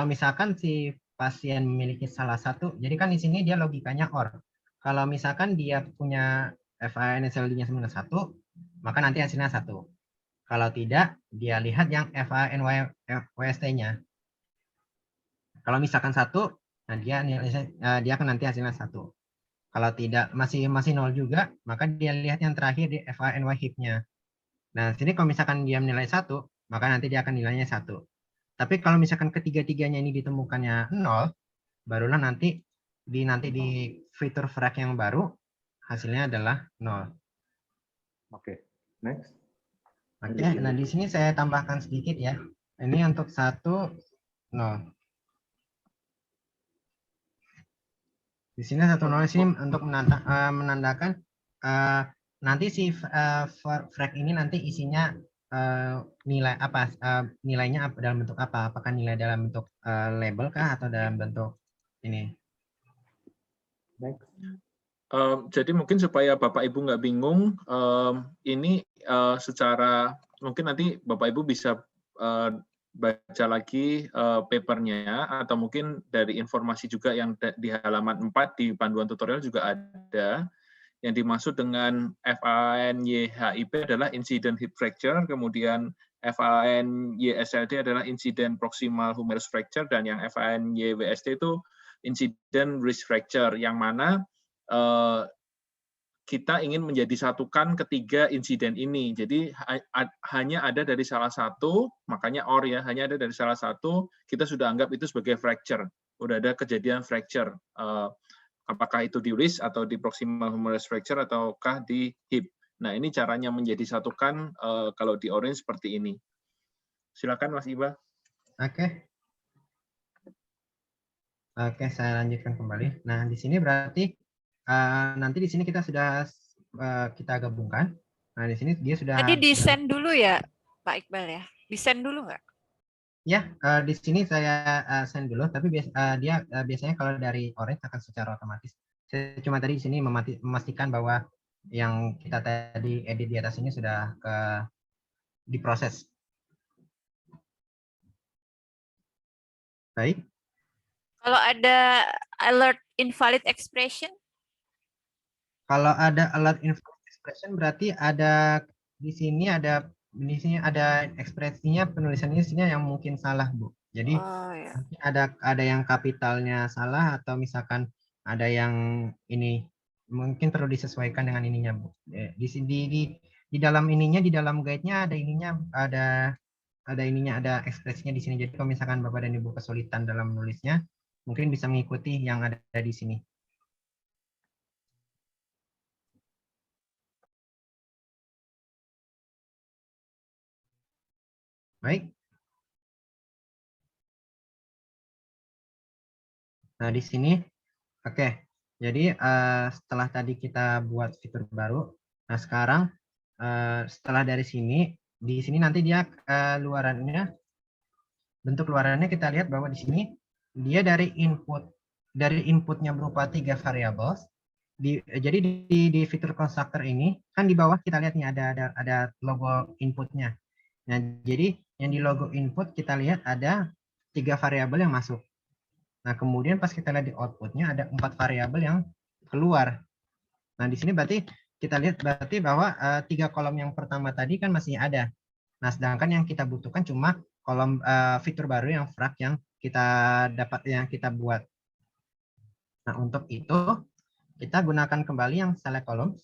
S1: misalkan si pasien memiliki salah satu, jadi kan di sini dia logikanya OR. Kalau misalkan dia punya FANSLD-nya sama dengan 1, maka nanti hasilnya 1. Kalau tidak, dia lihat yang FANWST-nya. Kalau misalkan 1, nah dia akan nanti hasilnya 1. Kalau tidak masih 0 juga, maka dia lihat yang terakhir di FANY HIP-nya. Nah, sini kalau misalkan dia menilai 1, maka nanti dia akan nilainya 1. Tapi kalau misalkan ketiga-tiganya ini ditemukannya 0, barulah nanti di fitur frag yang baru hasilnya adalah 0.
S3: oke. Next.
S1: Oke, nah di sini saya tambahkan sedikit ya. Ini untuk 1, 0. Di sini 1, 0 sini untuk menandakan nanti si frag ini nanti isinya nilai apa, nilainya apa, dalam bentuk apa? Apakah nilai dalam bentuk label kah atau dalam bentuk ini?
S3: Next.
S2: Jadi mungkin supaya Bapak Ibu nggak bingung, ini secara mungkin nanti Bapak Ibu bisa baca lagi papernya, atau mungkin dari informasi juga yang di halaman 4 di panduan tutorial juga ada. Yang dimaksud dengan FANYHIP adalah incident hip fracture, kemudian FANYSLD adalah incident proximal humerus fracture, dan yang FANYWST itu incident wrist fracture, yang mana kita ingin menjadi satukan ketiga insiden ini. Jadi hanya ada dari salah satu, makanya OR ya, hanya ada dari salah satu, kita sudah anggap itu sebagai fracture. Udah ada kejadian fracture. Apakah itu di wrist atau di proximal humerus fracture ataukah di hip. Nah, ini caranya menjadi satukan kalau di orange seperti ini. Silakan Mas Iba.
S1: Oke. Oke, saya lanjutkan kembali. Nah, di sini berarti nanti di sini kita sudah kita gabungkan. Nah, di sini dia sudah.
S5: Tadi desain dulu ya, Pak Iqbal ya. Desain dulu nggak?
S1: Ya, di sini saya send dulu, tapi biasanya kalau dari Orange akan secara otomatis. Saya cuma tadi di sini memastikan bahwa yang kita tadi edit di atas ini sudah diproses. Baik.
S5: Kalau ada alert invalid expression?
S1: Kalau ada alert invalid expression berarti di sini ada ekspresinya, penulisannya sini yang mungkin salah, Bu. Jadi
S5: ya.
S1: ada yang kapitalnya salah, atau misalkan ada yang ini mungkin perlu disesuaikan dengan ininya, Bu. Di dalam ininya, di dalam guide-nya ada ininya, ada ekspresinya di sini. Jadi kalau misalkan Bapak dan Ibu kesulitan dalam menulisnya, mungkin bisa mengikuti yang ada di sini. Baik. Nah, di sini, oke. Jadi setelah tadi kita buat fitur baru, nah sekarang setelah dari sini, di sini nanti dia luarannya, bentuk luarannya kita lihat bahwa di sini dia dari inputnya berupa 3 variabel. Jadi di fitur constructor ini kan di bawah kita lihat nih ada logo inputnya. Nah, jadi yang di logo input kita lihat ada 3 variabel yang masuk. Nah, kemudian pas kita lihat di outputnya ada 4 variabel yang keluar. Nah, di sini berarti kita lihat berarti bahwa 3 kolom yang pertama tadi kan masih ada. Nah, sedangkan yang kita butuhkan cuma kolom fitur baru yang frag yang kita buat. Nah, untuk itu kita gunakan kembali yang select columns.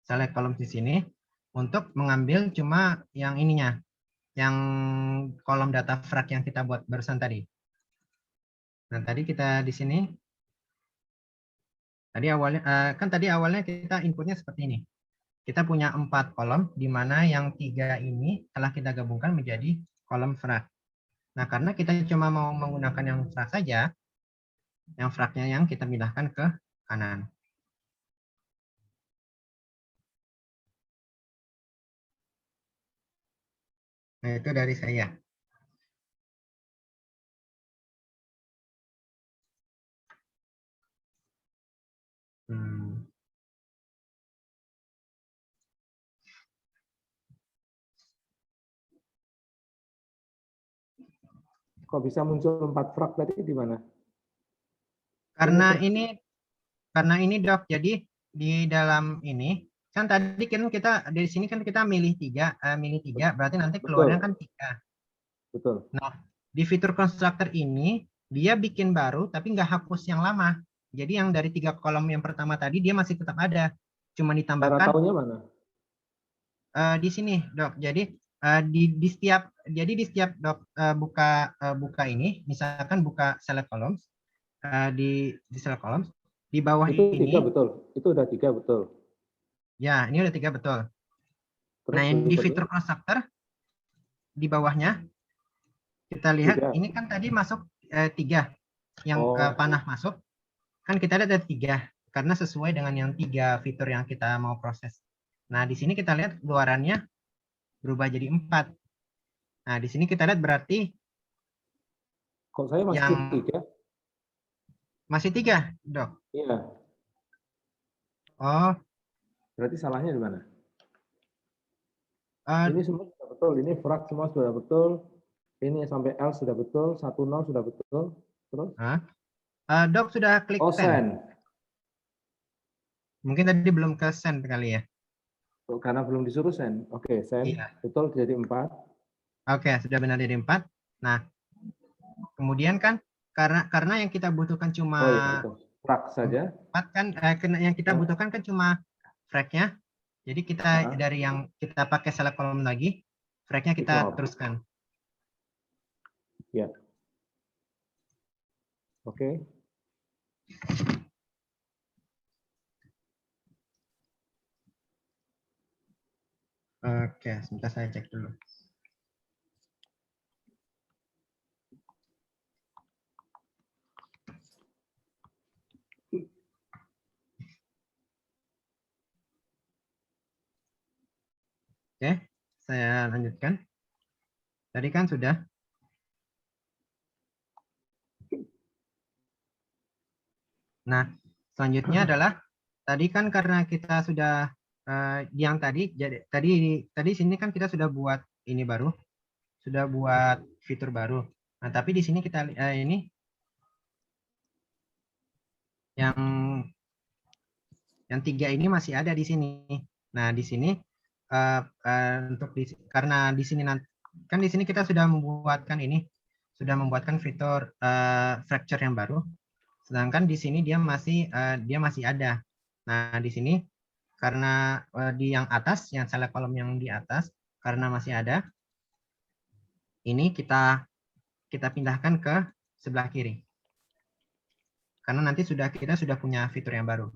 S1: Select columns di sini untuk mengambil cuma yang ininya, yang kolom data frag yang kita buat barusan tadi. Nah, tadi kita di sini tadi awalnya kita inputnya seperti ini. Kita punya 4 kolom, di mana yang 3 ini telah kita gabungkan menjadi kolom frag. Nah, karena kita cuma mau menggunakan yang frag saja, yang fragnya yang kita pindahkan ke kanan. Nah, itu dari saya.
S3: Kok bisa muncul 4 frag tadi di mana?
S1: Karena ini Dok, jadi di dalam ini kan tadi kan kita dari sini kan kita milih 3, berarti nanti keluarnya kan 3.
S3: Betul.
S1: Nah, di fitur constructor ini dia bikin baru tapi nggak hapus yang lama. Jadi yang dari 3 kolom yang pertama tadi dia masih tetap ada, cuma ditambahkan.
S3: Cara tahunya mana?
S1: Di sini Dok. Jadi di setiap Dok buka ini, misalkan buka select columns, di select columns di bawah
S3: itu
S1: ini.
S3: 3 betul. Itu udah 3 betul.
S1: Ya, ini udah 3 betul.
S3: Terus
S1: nah, yang di fitur constructor di bawahnya kita lihat
S3: 3.
S1: Ini kan tadi masuk 3 yang panah masuk. Kan kita lihat ada 3 karena sesuai dengan yang 3 fitur yang kita mau proses. Nah, di sini kita lihat luarannya berubah jadi 4. Nah, di sini kita lihat berarti
S3: kok saya masih
S1: yang
S3: 3?
S1: Masih 3, Dok.
S3: Iya.
S1: Oh.
S3: Berarti salahnya di mana? Ini semua sudah betul. Ini frag semua sudah betul. Ini sampai L sudah betul. 10 sudah betul. Terus?
S1: Dok sudah klik
S3: send.
S1: Mungkin tadi belum ke send kali ya.
S3: Karena belum disuruh send. Oke, send.
S1: Iya.
S3: Betul jadi 4.
S1: Oke, sudah benar jadi 4. Nah, kemudian kan karena yang kita butuhkan cuma
S3: frag saja.
S1: 4 kan yang kita butuhkan kan cuma fragnya. Jadi kita dari yang kita pakai select column lagi, fragnya kita teruskan.
S3: Ya. Oke.
S1: Oke, sebentar saya cek dulu. Oke, saya lanjutkan. Tadi kan sudah. Nah, selanjutnya adalah tadi kan karena kita sudah yang tadi sini kan kita sudah buat ini baru, sudah buat fitur baru. Nah, tapi di sini kita ini yang 3 ini masih ada di sini. Nah, di sini karena di sini kan di sini kita sudah membuatkan fitur fracture yang baru. Sedangkan di sini dia masih ada. Nah, di sini karena di yang atas, yang select kolom yang di atas, karena masih ada, ini kita pindahkan ke sebelah kiri. Karena nanti kita sudah punya fitur yang baru.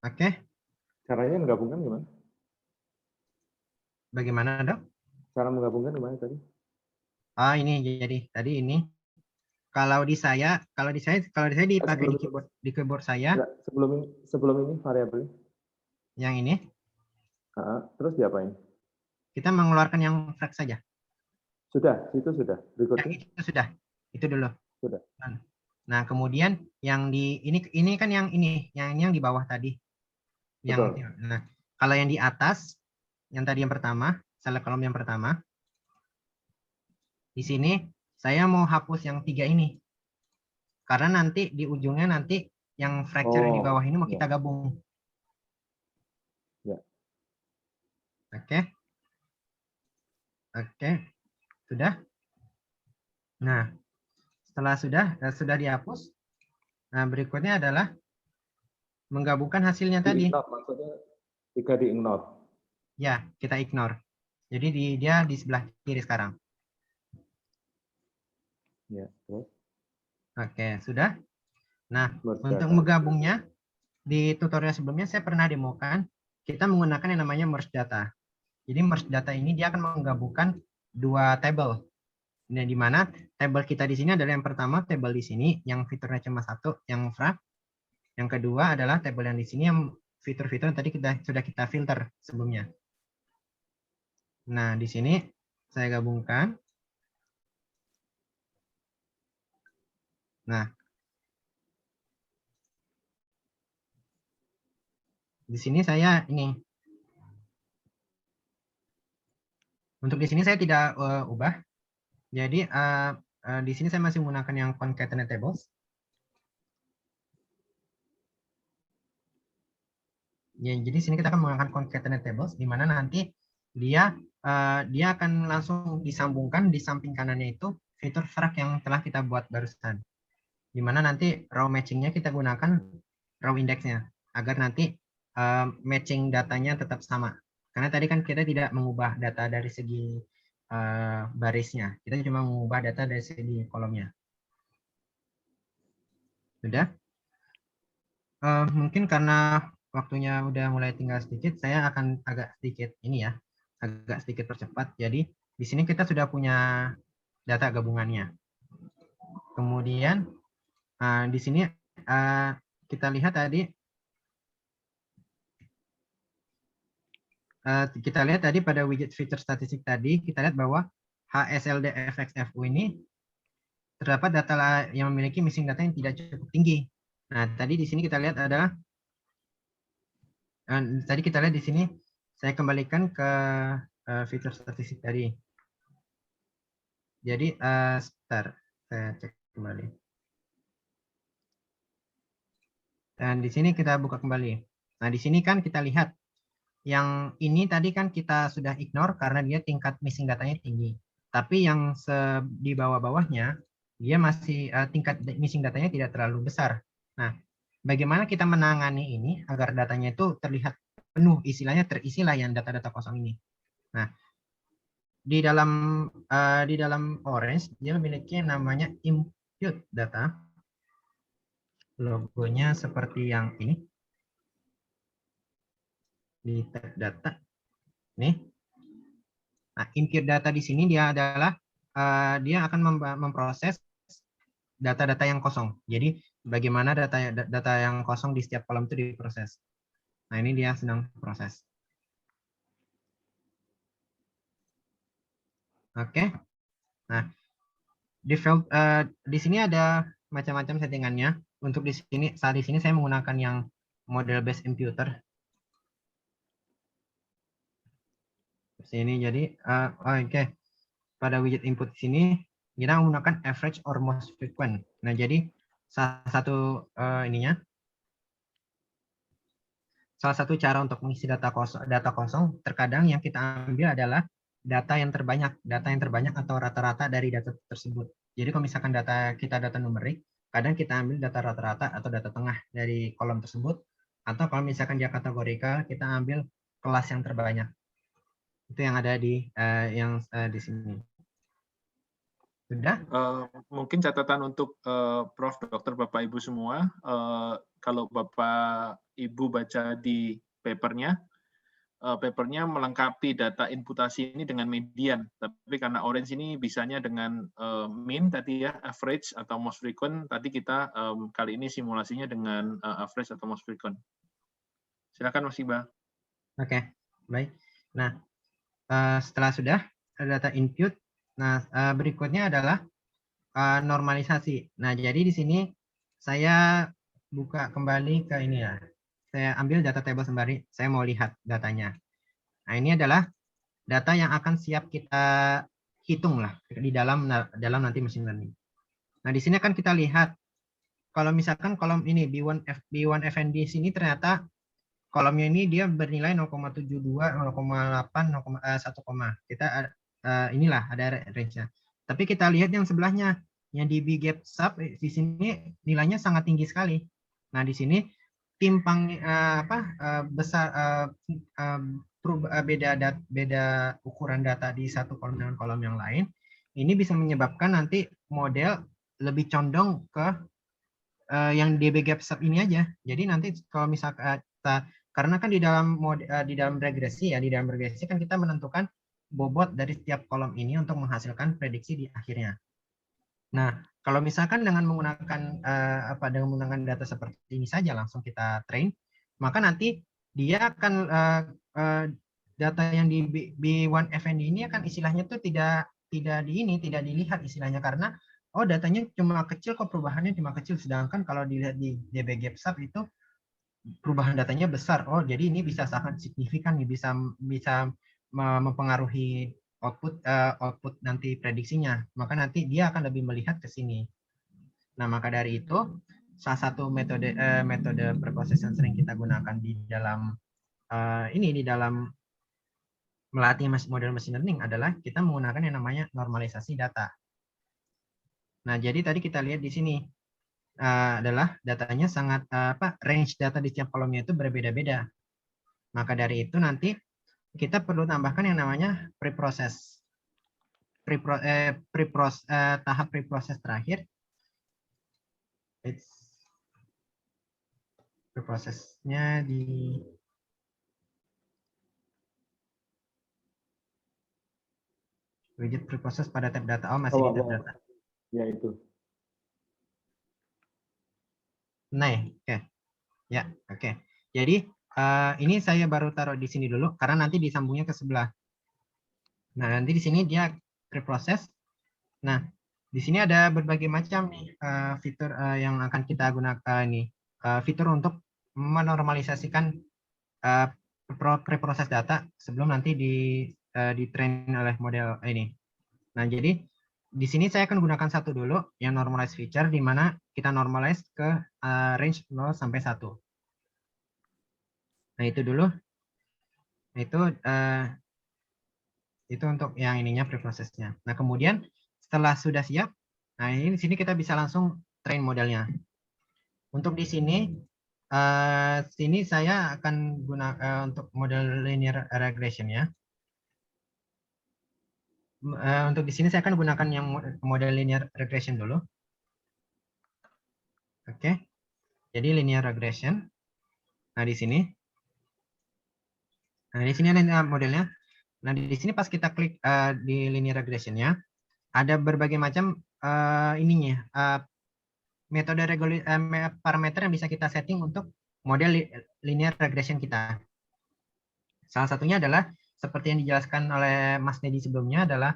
S1: Oke,
S3: Caranya menggabungkan gimana?
S1: bagaimana dok?
S3: Cara menggabungkan gimana tadi?
S1: Ah ini jadi tadi ini kalau di saya dipakai di keyboard saya
S3: Enggak, sebelum ini variabelnya.
S1: yang ini
S3: Terus diapain?
S1: kita mengeluarkan yang frac saja.
S3: Sudah, itu sudah.
S1: Yang
S3: Berikutnya
S1: itu sudah, itu dulu.
S3: sudah.
S1: Nah kemudian yang di ini kan yang ini, yang di bawah tadi. Yang
S3: Betul.
S1: nah kalau yang di atas, yang tadi yang pertama, select kolom yang pertama. Di sini saya mau hapus yang 3 ini. Karena nanti di ujungnya nanti yang fracture di bawah ini mau kita gabung.
S3: Ya.
S1: Oke. Oke. Sudah? Nah, setelah sudah dihapus, nah berikutnya adalah menggabungkan hasilnya tadi.
S3: Maksudnya jika di-ignore.
S1: Ya, kita ignore. Jadi dia di sebelah kiri sekarang.
S3: Ya, terus.
S1: Oke, sudah. Nah,
S3: Merge
S1: untuk
S3: data.
S1: menggabungnya, di tutorial sebelumnya saya pernah demokan, kita menggunakan yang namanya merge data. Jadi merge data ini dia akan menggabungkan 2 table. Nah, di mana table kita di sini adalah yang pertama table di sini yang fiturnya cuma 1, yang frac. Yang kedua adalah table yang di sini yang fitur-fitur yang tadi sudah kita filter sebelumnya. Nah, di sini saya gabungkan. Nah, di sini saya ini. Untuk di sini saya tidak ubah. Jadi di sini saya masih menggunakan yang concatenate tables. Ya, jadi sini kita akan menggunakan concatenate tables di mana nanti dia akan langsung disambungkan di samping kanannya itu fitur frac yang telah kita buat barusan. Di mana nanti raw matching-nya kita gunakan raw index-nya agar nanti matching datanya tetap sama. Karena tadi kan kita tidak mengubah data dari segi barisnya, kita cuma mengubah data dari segi kolomnya. Sudah? Mungkin karena waktunya udah mulai tinggal sedikit, saya akan agak sedikit ini ya, agak sedikit percepat. Jadi di sini kita sudah punya data gabungannya. Kemudian di sini kita lihat tadi, pada widget feature statistik tadi, kita lihat bahwa HSLDFXFU ini terdapat data yang memiliki missing data yang tidak cukup tinggi. Nah, tadi di sini kita lihat adalah di sini saya kembalikan ke fitur statistik tadi. Jadi sebentar, saya cek kembali. Dan di sini kita buka kembali. Nah, di sini kan kita lihat yang ini tadi kan kita sudah ignore karena dia tingkat missing datanya tinggi. Tapi yang di bawah-bawahnya dia masih tingkat missing datanya tidak terlalu besar. Nah, bagaimana kita menangani ini agar datanya itu terlihat penuh, istilahnya terisilah yang data-data kosong ini. Nah, di dalam Orange dia memiliki yang namanya impute data. Logonya seperti yang ini. Di tab data. Nih. Nah, impute data di sini dia adalah dia akan memproses data-data yang kosong. Jadi bagaimana data yang kosong di setiap kolom itu diproses. Nah, ini dia sedang proses. Oke. Nah, default di sini ada macam-macam settingannya. Untuk di sini saat di sini saya menggunakan yang model based imputer. Sini jadi oke. Pada widget input sini kita menggunakan average or most frequent. Nah, jadi salah satu cara untuk mengisi data kosong terkadang yang kita ambil adalah data yang terbanyak atau rata-rata dari data tersebut. Jadi kalau misalkan data numerik, kadang kita ambil data rata-rata atau data tengah dari kolom tersebut, atau kalau misalkan dia kategorikal, kita ambil kelas yang terbanyak. Itu yang ada di di sini. Sudah?
S2: Mungkin catatan untuk Prof, Dokter, Bapak, Ibu semua, kalau Bapak Ibu baca di papernya, papernya melengkapi data imputasi ini dengan median, tapi karena orange ini bisanya dengan mean tadi ya, average atau most frequent, tadi kita kali ini simulasinya dengan average atau most frequent. Silakan Mas Iqbal.
S1: Oke, baik. Nah, setelah sudah ada data input, nah berikutnya adalah normalisasi. Nah, jadi di sini saya buka kembali ke ini ya. Saya ambil data table sembari, saya mau lihat datanya. Nah, ini adalah data yang akan siap kita hitung lah di dalam nanti machine learning. Nah, di sini kan kita lihat kalau misalkan kolom ini B1 FND sini ternyata kolomnya ini dia bernilai 0,72, 0,8, 1, kita inilah ada range-nya. Tapi kita lihat yang sebelahnya, yang di B-gap sub di sini nilainya sangat tinggi sekali. Nah, di sini timpang beda ukuran data di satu kolom dengan kolom yang lain, ini bisa menyebabkan nanti model lebih condong ke yang DB gap sub ini aja. Jadi nanti kalau misalkan karena kan di dalam regresi ya, di dalam regresi kan kita menentukan bobot dari setiap kolom ini untuk menghasilkan prediksi di akhirnya. Nah, kalau misalkan dengan menggunakan dengan menggunakan data seperti ini saja langsung kita train, maka nanti dia akan data yang di B1 FND ini akan istilahnya tuh tidak dilihat istilahnya, karena datanya cuma kecil kok, perubahannya cuma kecil, sedangkan kalau dilihat di DB gap sub itu perubahan datanya besar. Oh, jadi ini bisa sangat signifikan nih, bisa mempengaruhi output nanti prediksinya, maka nanti dia akan lebih melihat ke sini. Nah, maka dari itu salah satu metode preproses yang sering kita gunakan di dalam di dalam melatih model machine learning adalah kita menggunakan yang namanya normalisasi data. Nah, jadi tadi kita lihat di sini adalah datanya sangat range data di setiap kolomnya itu berbeda-beda. Maka dari itu nanti kita perlu tambahkan yang namanya preproses. Tahap preproses terakhir. Preprosesnya di widget preproses pada tab data. Oh, masih di tab data.
S3: Ya, itu.
S1: Nah, oke. Ya, oke. Jadi ini saya baru taruh di sini dulu karena nanti disambungnya ke sebelah. Nah, nanti di sini dia preproses. Nah, di sini ada berbagai macam nih fitur yang akan kita gunakan nih. Fitur untuk menormalisasikan preproses data sebelum nanti di-train oleh model ini. Nah, jadi di sini saya akan gunakan satu dulu, yang normalize feature, di mana kita normalize ke range 0 sampai 1. Nah, itu dulu. Itu untuk yang ininya preprosesnya. Nah, kemudian setelah sudah siap, nah ini di sini kita bisa langsung train modelnya. Untuk di sini, saya akan gunakan untuk model linear regression ya. Untuk di sini saya akan gunakan yang model linear regression dulu. Oke. Jadi linear regression. Nah, di sini. Nah, di sini ada modelnya. Nah, di sini pas kita klik di linear regression-nya, ada berbagai macam metode parameter yang bisa kita setting untuk model linear regression kita. Salah satunya adalah seperti yang dijelaskan oleh Mas Nedi sebelumnya adalah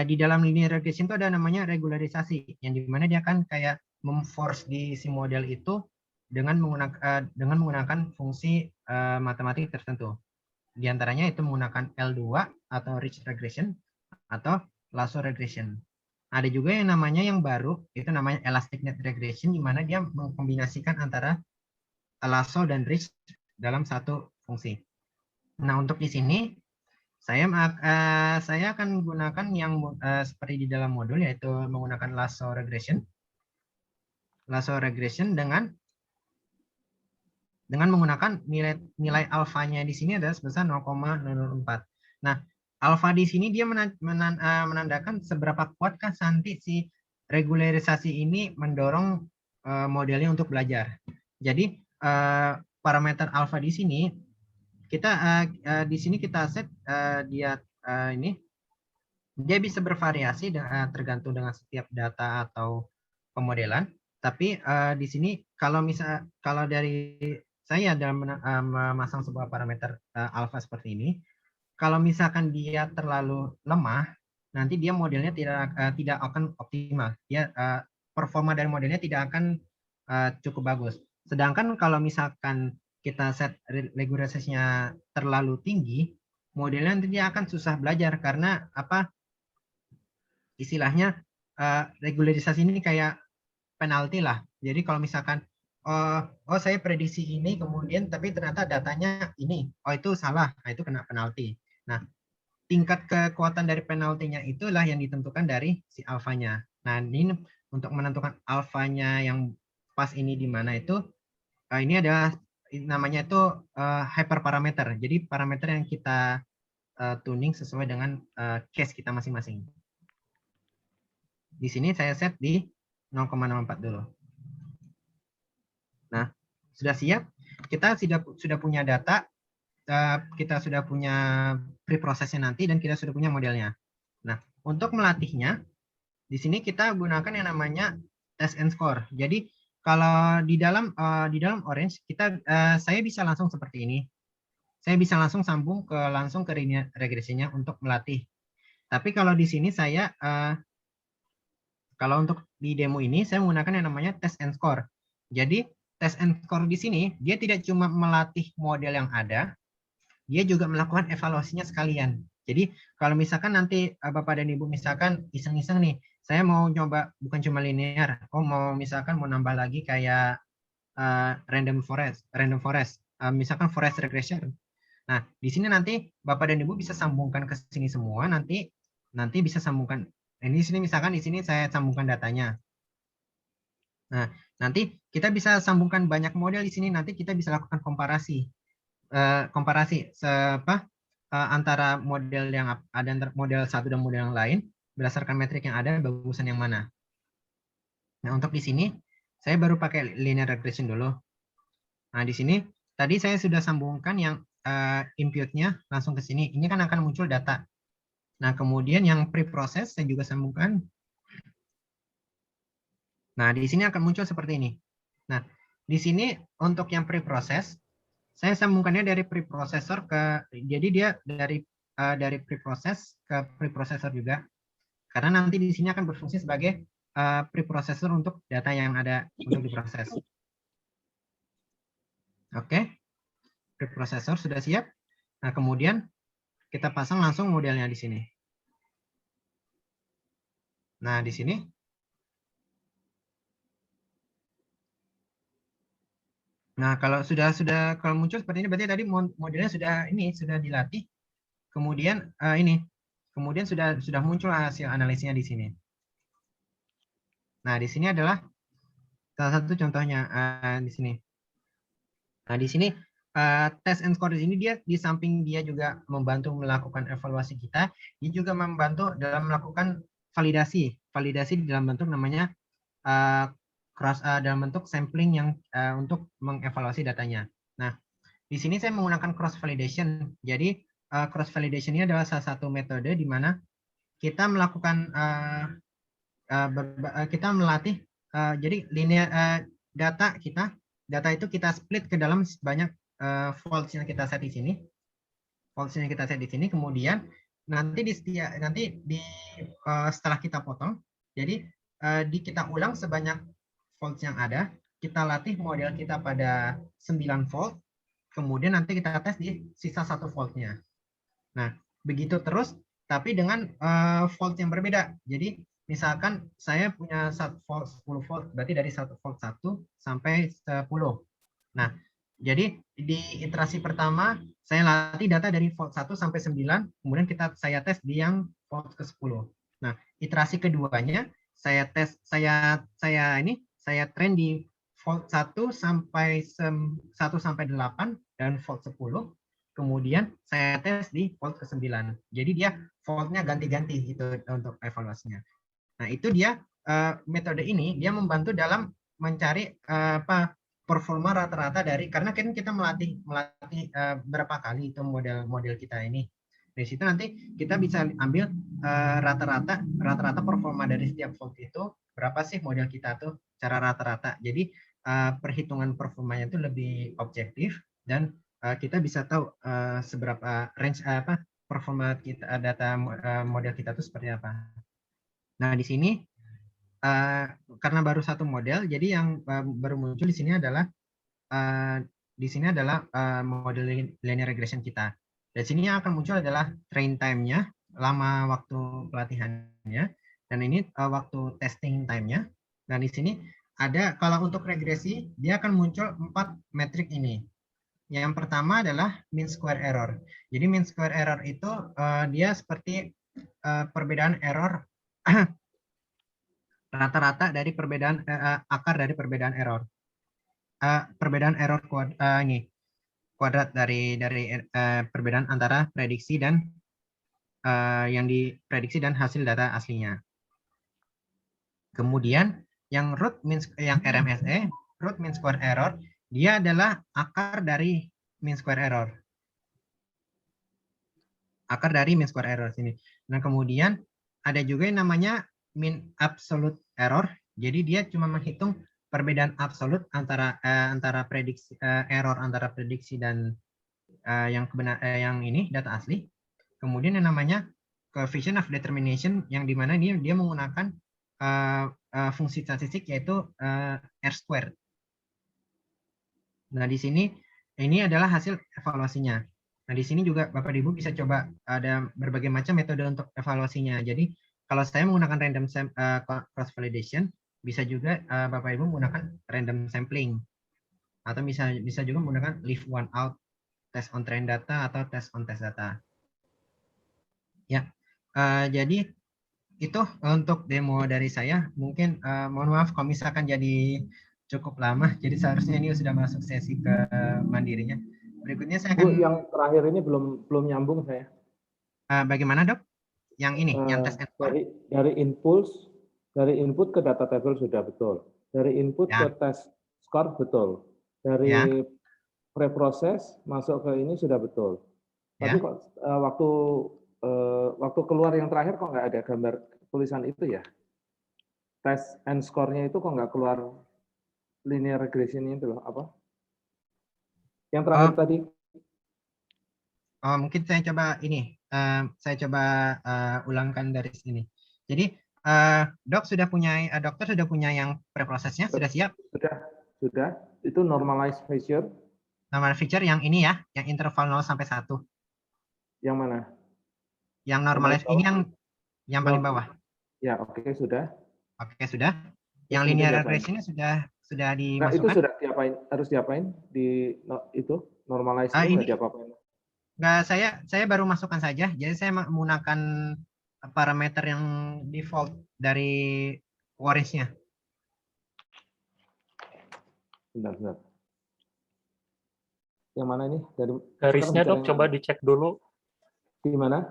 S1: di dalam linear regression itu ada namanya regularisasi, yang dimana dia akan kayak memforce di si model itu dengan menggunakan fungsi matematik tertentu. Di antaranya itu menggunakan L2 atau rich regression atau lasso regression. Ada juga yang namanya yang baru, itu namanya elastic net regression, di mana dia mengkombinasikan antara lasso dan rich dalam satu fungsi. Nah, untuk di sini saya akan gunakan yang seperti di dalam modul, yaitu menggunakan lasso regression. Lasso regression dengan menggunakan nilai alfanya di sini adalah sebesar 0,004. Nah, alfa di sini dia menandakan seberapa kuatkah nanti si regularisasi ini mendorong modelnya untuk belajar. Jadi parameter alfa di sini kita set dia dia bisa bervariasi tergantung dengan setiap data atau pemodelan. Tapi di sini kalau dari saya dalam memasang sebuah parameter alfa seperti ini, kalau misalkan dia terlalu lemah, nanti dia modelnya tidak akan optimal. Dia performa dari modelnya tidak akan cukup bagus. Sedangkan kalau misalkan kita set regularisasinya terlalu tinggi, modelnya nanti dia akan susah belajar karena istilahnya regularisasi ini kayak penalti lah. Jadi kalau misalkan saya prediksi ini kemudian tapi ternyata datanya ini, itu salah, nah itu kena penalti. Nah, tingkat kekuatan dari penaltinya itulah yang ditentukan dari si alfanya. Nah, ini untuk menentukan alfanya yang pas ini di mana itu, ini adalah namanya itu hyperparameter. Jadi parameter yang kita tuning sesuai dengan case kita masing-masing. Di sini saya set di 0,64 dulu. Nah, sudah siap. Kita sudah punya data, kita sudah punya preprosesnya nanti, dan kita sudah punya modelnya. Nah, untuk melatihnya, di sini kita gunakan yang namanya test and score. Jadi kalau di dalam Orange saya bisa langsung seperti ini. Saya bisa langsung sambung langsung ke regresinya untuk melatih. Tapi kalau di sini saya kalau untuk di demo ini saya menggunakan yang namanya test and score. Jadi test and score di sini dia tidak cuma melatih model yang ada, dia juga melakukan evaluasinya sekalian. Jadi kalau misalkan nanti Bapak dan Ibu misalkan iseng-iseng nih, saya mau coba bukan cuma linear, misalkan mau nambah lagi kayak random forest, misalkan forest regression. Nah, di sini nanti Bapak dan Ibu bisa sambungkan ke sini semua, nanti bisa sambungkan. Ini sini misalkan di sini saya sambungkan datanya. Nah, nanti kita bisa sambungkan banyak model di sini, nanti kita bisa lakukan komparasi. Antara model yang ada antara model satu dan model yang lain berdasarkan metrik yang ada, bagusan yang mana. Nah, untuk di sini saya baru pakai linear regression dulu. Nah, di sini tadi saya sudah sambungkan yang inputnya langsung ke sini. Ini kan akan muncul data. Nah, kemudian yang pre-process saya juga sambungkan. Nah, di sini akan muncul seperti ini. Nah, di sini untuk yang pre-process saya sambungkannya dari preprocessor jadi dia dari preprocess ke preprocessor juga. Karena nanti di sini akan berfungsi sebagai preprocessor untuk data yang ada untuk diproses. Oke. Preprocessor sudah siap. Nah, kemudian kita pasang langsung modelnya di sini. Nah, di sini nah, kalau kalau muncul seperti ini berarti tadi modelnya sudah dilatih. Kemudian kemudian sudah muncul hasil analisnya di sini. Nah, di sini adalah salah satu contohnya di sini. Nah, di sini test and score di sini dia di samping dia juga membantu melakukan evaluasi kita, dia juga membantu dalam melakukan validasi di dalam bentuk namanya dalam bentuk sampling yang untuk mengevaluasi datanya. Nah, di sini saya menggunakan cross validation. Jadi cross validation ini adalah salah satu metode di mana kita melakukan kita melatih jadi linear data itu kita split ke dalam banyak faults yang kita set di sini. Kemudian nanti setelah kita potong, jadi kita ulang sebanyak faults yang ada, kita latih model kita pada 9 fault, kemudian nanti kita tes di sisa 1 faultnya. Nah, begitu terus, tapi dengan fault yang berbeda. Jadi, misalkan saya punya 10 fault, berarti dari 1 fault 1 sampai 10. Nah, jadi di iterasi pertama, saya latih data dari fault 1 sampai 9, kemudian saya tes di yang fault ke-10. Nah, iterasi keduanya, saya train di fault 1 sampai 8 dan fault 10. Kemudian saya tes di fault ke-9. Jadi dia faultnya ganti-ganti gitu untuk evaluasinya. Nah, itu dia metode ini dia membantu dalam mencari performa rata-rata dari, karena kan kita melatih berapa kali itu model kita ini. Dari situ nanti kita bisa ambil rata-rata performa dari setiap volt itu berapa sih model kita tuh cara rata-rata. Jadi perhitungan performanya itu lebih objektif dan kita bisa tahu seberapa range performa kita, data model kita tuh seperti apa. Nah, di sini karena baru satu model, jadi yang baru muncul di sini adalah model linear regression kita. Dari sini yang akan muncul adalah train time-nya, lama waktu pelatihannya, dan ini waktu testing time-nya. Dan di sini ada, kalau untuk regresi, dia akan muncul 4 metrik ini. Yang pertama adalah mean square error. Jadi mean square error itu dia seperti perbedaan error rata-rata dari perbedaan akar dari perbedaan error. Perbedaan error kuadrat dari perbedaan antara prediksi dan yang diprediksi dan hasil data aslinya. Kemudian yang yang RMSE, root mean square error, dia adalah akar dari mean square error. Akar dari mean square error sini. Nah, kemudian ada juga yang namanya mean absolute error. Jadi dia cuma menghitung perbedaan absolut antara prediksi error antara prediksi dan yang ini data asli. Kemudian yang namanya coefficient of determination, yang dimana dia menggunakan fungsi statistik yaitu R squared. Nah, di sini ini adalah hasil evaluasinya. Nah, di sini juga Bapak Ibu bisa coba, ada berbagai macam metode untuk evaluasinya. Jadi kalau saya menggunakan random cross validation, bisa juga Bapak Ibu menggunakan random sampling, atau bisa juga menggunakan leave one out, test on train data atau test on test data. Ya, jadi itu untuk demo dari saya. Mungkin mohon maaf kalau misalkan jadi cukup lama, jadi seharusnya ini sudah masuk sesi ke mandirinya. Berikutnya saya akan.
S3: Bu, yang terakhir ini belum nyambung saya.
S1: Bagaimana, Dok? Yang ini, yang tes
S3: dari input ke data table sudah betul. Dari input ke test score betul. Dari preproses masuk ke ini sudah betul. Tapi kok waktu keluar yang terakhir kok nggak ada gambar tulisan itu ya? Test and score-nya itu kok nggak keluar linear regression itu loh, apa? Yang terakhir tadi.
S1: Mungkin saya coba ini, saya coba ulangkan dari sini. Jadi dokter sudah punya yang preprosesnya, sudah siap?
S3: Sudah. Itu normalized feature.
S1: Normalized feature yang ini ya, yang interval 0 sampai 1. Yang
S3: mana?
S1: Yang normalized ini yang paling bawah.
S3: Ya, oke, sudah.
S1: Oke, sudah. Yang linear regression sudah dimasukkan.
S3: Nah, itu sudah harus diapain di itu normalized itu diapa-apain?
S1: Nggak, saya baru masukkan saja. Jadi saya menggunakan parameter yang default dari Waris-nya.
S3: Bentar. Yang mana ini?
S6: Garisnya, Dok, coba dicek dulu.
S3: Di mana?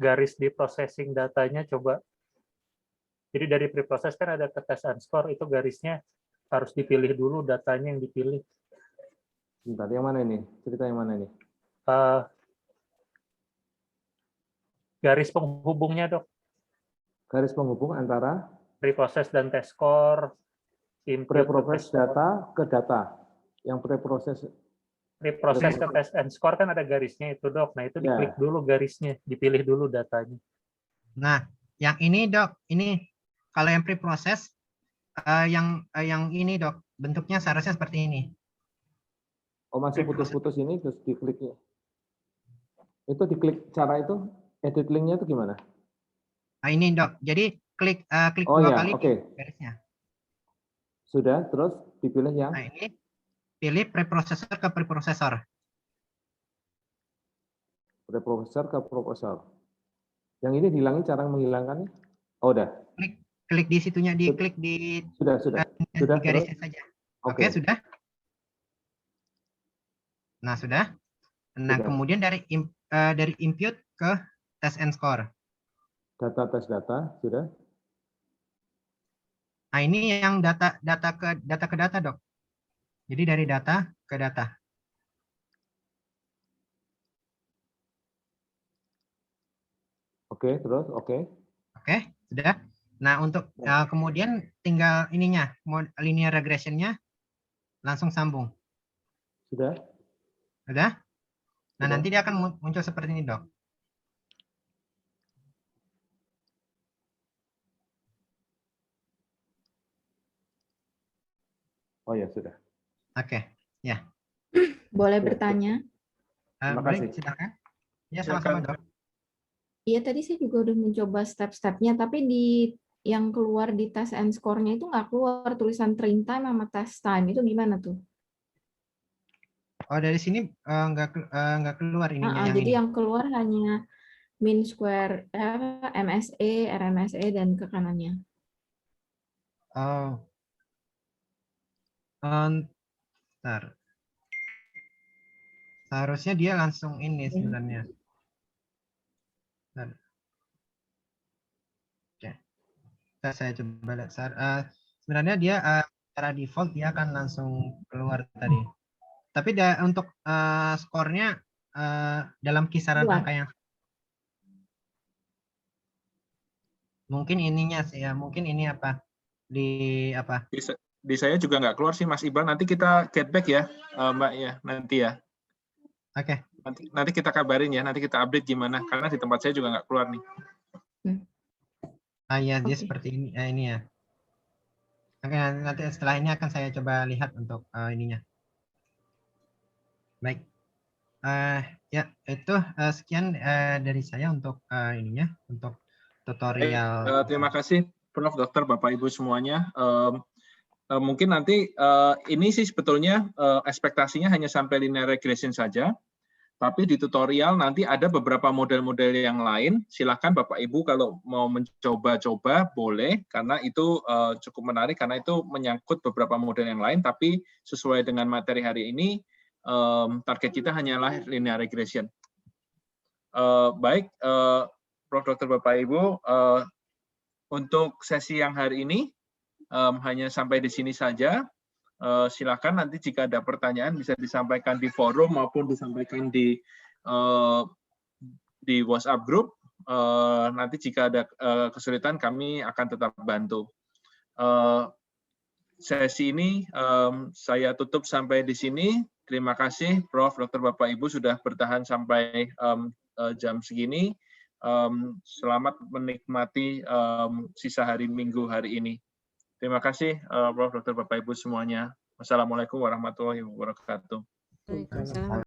S6: Garis di processing datanya coba. Jadi dari preproses kan ada ke test and score, itu garisnya harus dipilih dulu datanya yang dipilih.
S3: Bentar, yang mana ini? Cerita yang mana ini?
S6: Garis penghubungnya, Dok.
S3: Garis penghubung antara
S6: preproses dan test score.
S3: Preproses data ke data. Yang preproses
S6: ke test and score kan ada garisnya itu, Dok. Nah, itu diklik dulu garisnya, dipilih dulu datanya.
S1: Nah, yang ini, Dok, ini kalau yang preproses yang ini, Dok, bentuknya seharusnya seperti ini.
S3: Oh, masih putus-putus ini terus dikliknya. Itu diklik cara itu, edit link-nya itu gimana?
S1: Nah, ini, Dok. Jadi klik
S3: oh,
S1: 2 kali garisnya.
S3: Sudah, terus dipilih yang?
S1: Nah, ini pilih preprocessor ke preprocessor.
S3: Preprocessor ke preprocessor. Yang ini dihilangin cara menghilangkannya? Oh, udah.
S1: Klik di situnya, diklik di
S3: sudah
S1: di garisnya saja. Oke, sudah. Nah, sudah. Nah, kemudian dari input ke test and score.
S3: Data tes data, sudah.
S1: Nah, ini yang data ke data, Dok. Jadi dari data ke data.
S3: Oke, terus oke.
S1: Oke, sudah. Nah, untuk kemudian tinggal ininya, linear regression-nya langsung sambung.
S3: Sudah?
S1: Sudah? Nah,
S3: Sudah.
S1: nanti dia akan muncul seperti ini, Dok.
S3: Oh ya, sudah.
S1: Oke, ya.
S4: Boleh
S3: Ya,
S4: bertanya?
S3: Terima
S1: Baik,
S3: kasih.
S1: silakan. Ya,
S2: Silakan.
S1: sama-sama, Dok.
S4: Iya, tadi saya juga udah mencoba step-stepnya, tapi di yang keluar di test and score-nya itu nggak keluar tulisan train time sama test time. Itu gimana tuh?
S1: Oh, dari sini nggak keluar ininya yang
S4: Jadi
S1: ini.
S4: yang keluar hanya mean square, MSE, RMSE, dan ke kanannya.
S1: Oh, ntar. Seharusnya dia langsung ini sebenarnya. Bentar. Oke. Ntar saya coba lihat. Sebenarnya dia secara default dia akan langsung keluar tadi. Tapi untuk skornya dalam kisaran
S4: Keluar.
S1: angka yang mungkin ininya sih ya, mungkin ini apa di apa?
S2: Di saya juga nggak keluar sih Mas Iqbal. Nanti kita get back ya Mbak ya, nanti ya.
S1: Oke.
S2: Nanti kita kabarin ya, nanti kita update gimana, karena di tempat saya juga nggak keluar nih.
S1: Iya, dia
S4: Oke.
S1: seperti ini ya. Oke, nanti setelah ini akan saya coba lihat untuk ininya. Baik. Ya, itu sekian dari saya untuk ininya, untuk tutorial.
S2: Baik, terima kasih Prof, Dokter, Bapak, Ibu semuanya. Mungkin nanti ini sih sebetulnya ekspektasinya hanya sampai linear regression saja. Tapi di tutorial nanti ada beberapa model-model yang lain. Silakan Bapak Ibu kalau mau mencoba-coba boleh, karena itu cukup menarik, karena itu menyangkut beberapa model yang lain. Tapi sesuai dengan materi hari ini, target kita hanyalah linear regression. Baik, Prof, Dokter, Bapak Ibu, untuk sesi yang hari ini hanya sampai di sini saja. Silakan nanti jika ada pertanyaan bisa disampaikan di forum maupun disampaikan di WhatsApp group. Nanti jika ada kesulitan kami akan tetap bantu. Sesi ini saya tutup sampai di sini. Terima kasih Prof, Dokter, Bapak, Ibu sudah bertahan sampai jam segini. Selamat menikmati sisa hari Minggu hari ini. Terima kasih, Prof, Dokter, Bapak, Ibu semuanya. Wassalamualaikum warahmatullahi wabarakatuh.
S4: Waalaikumsalam.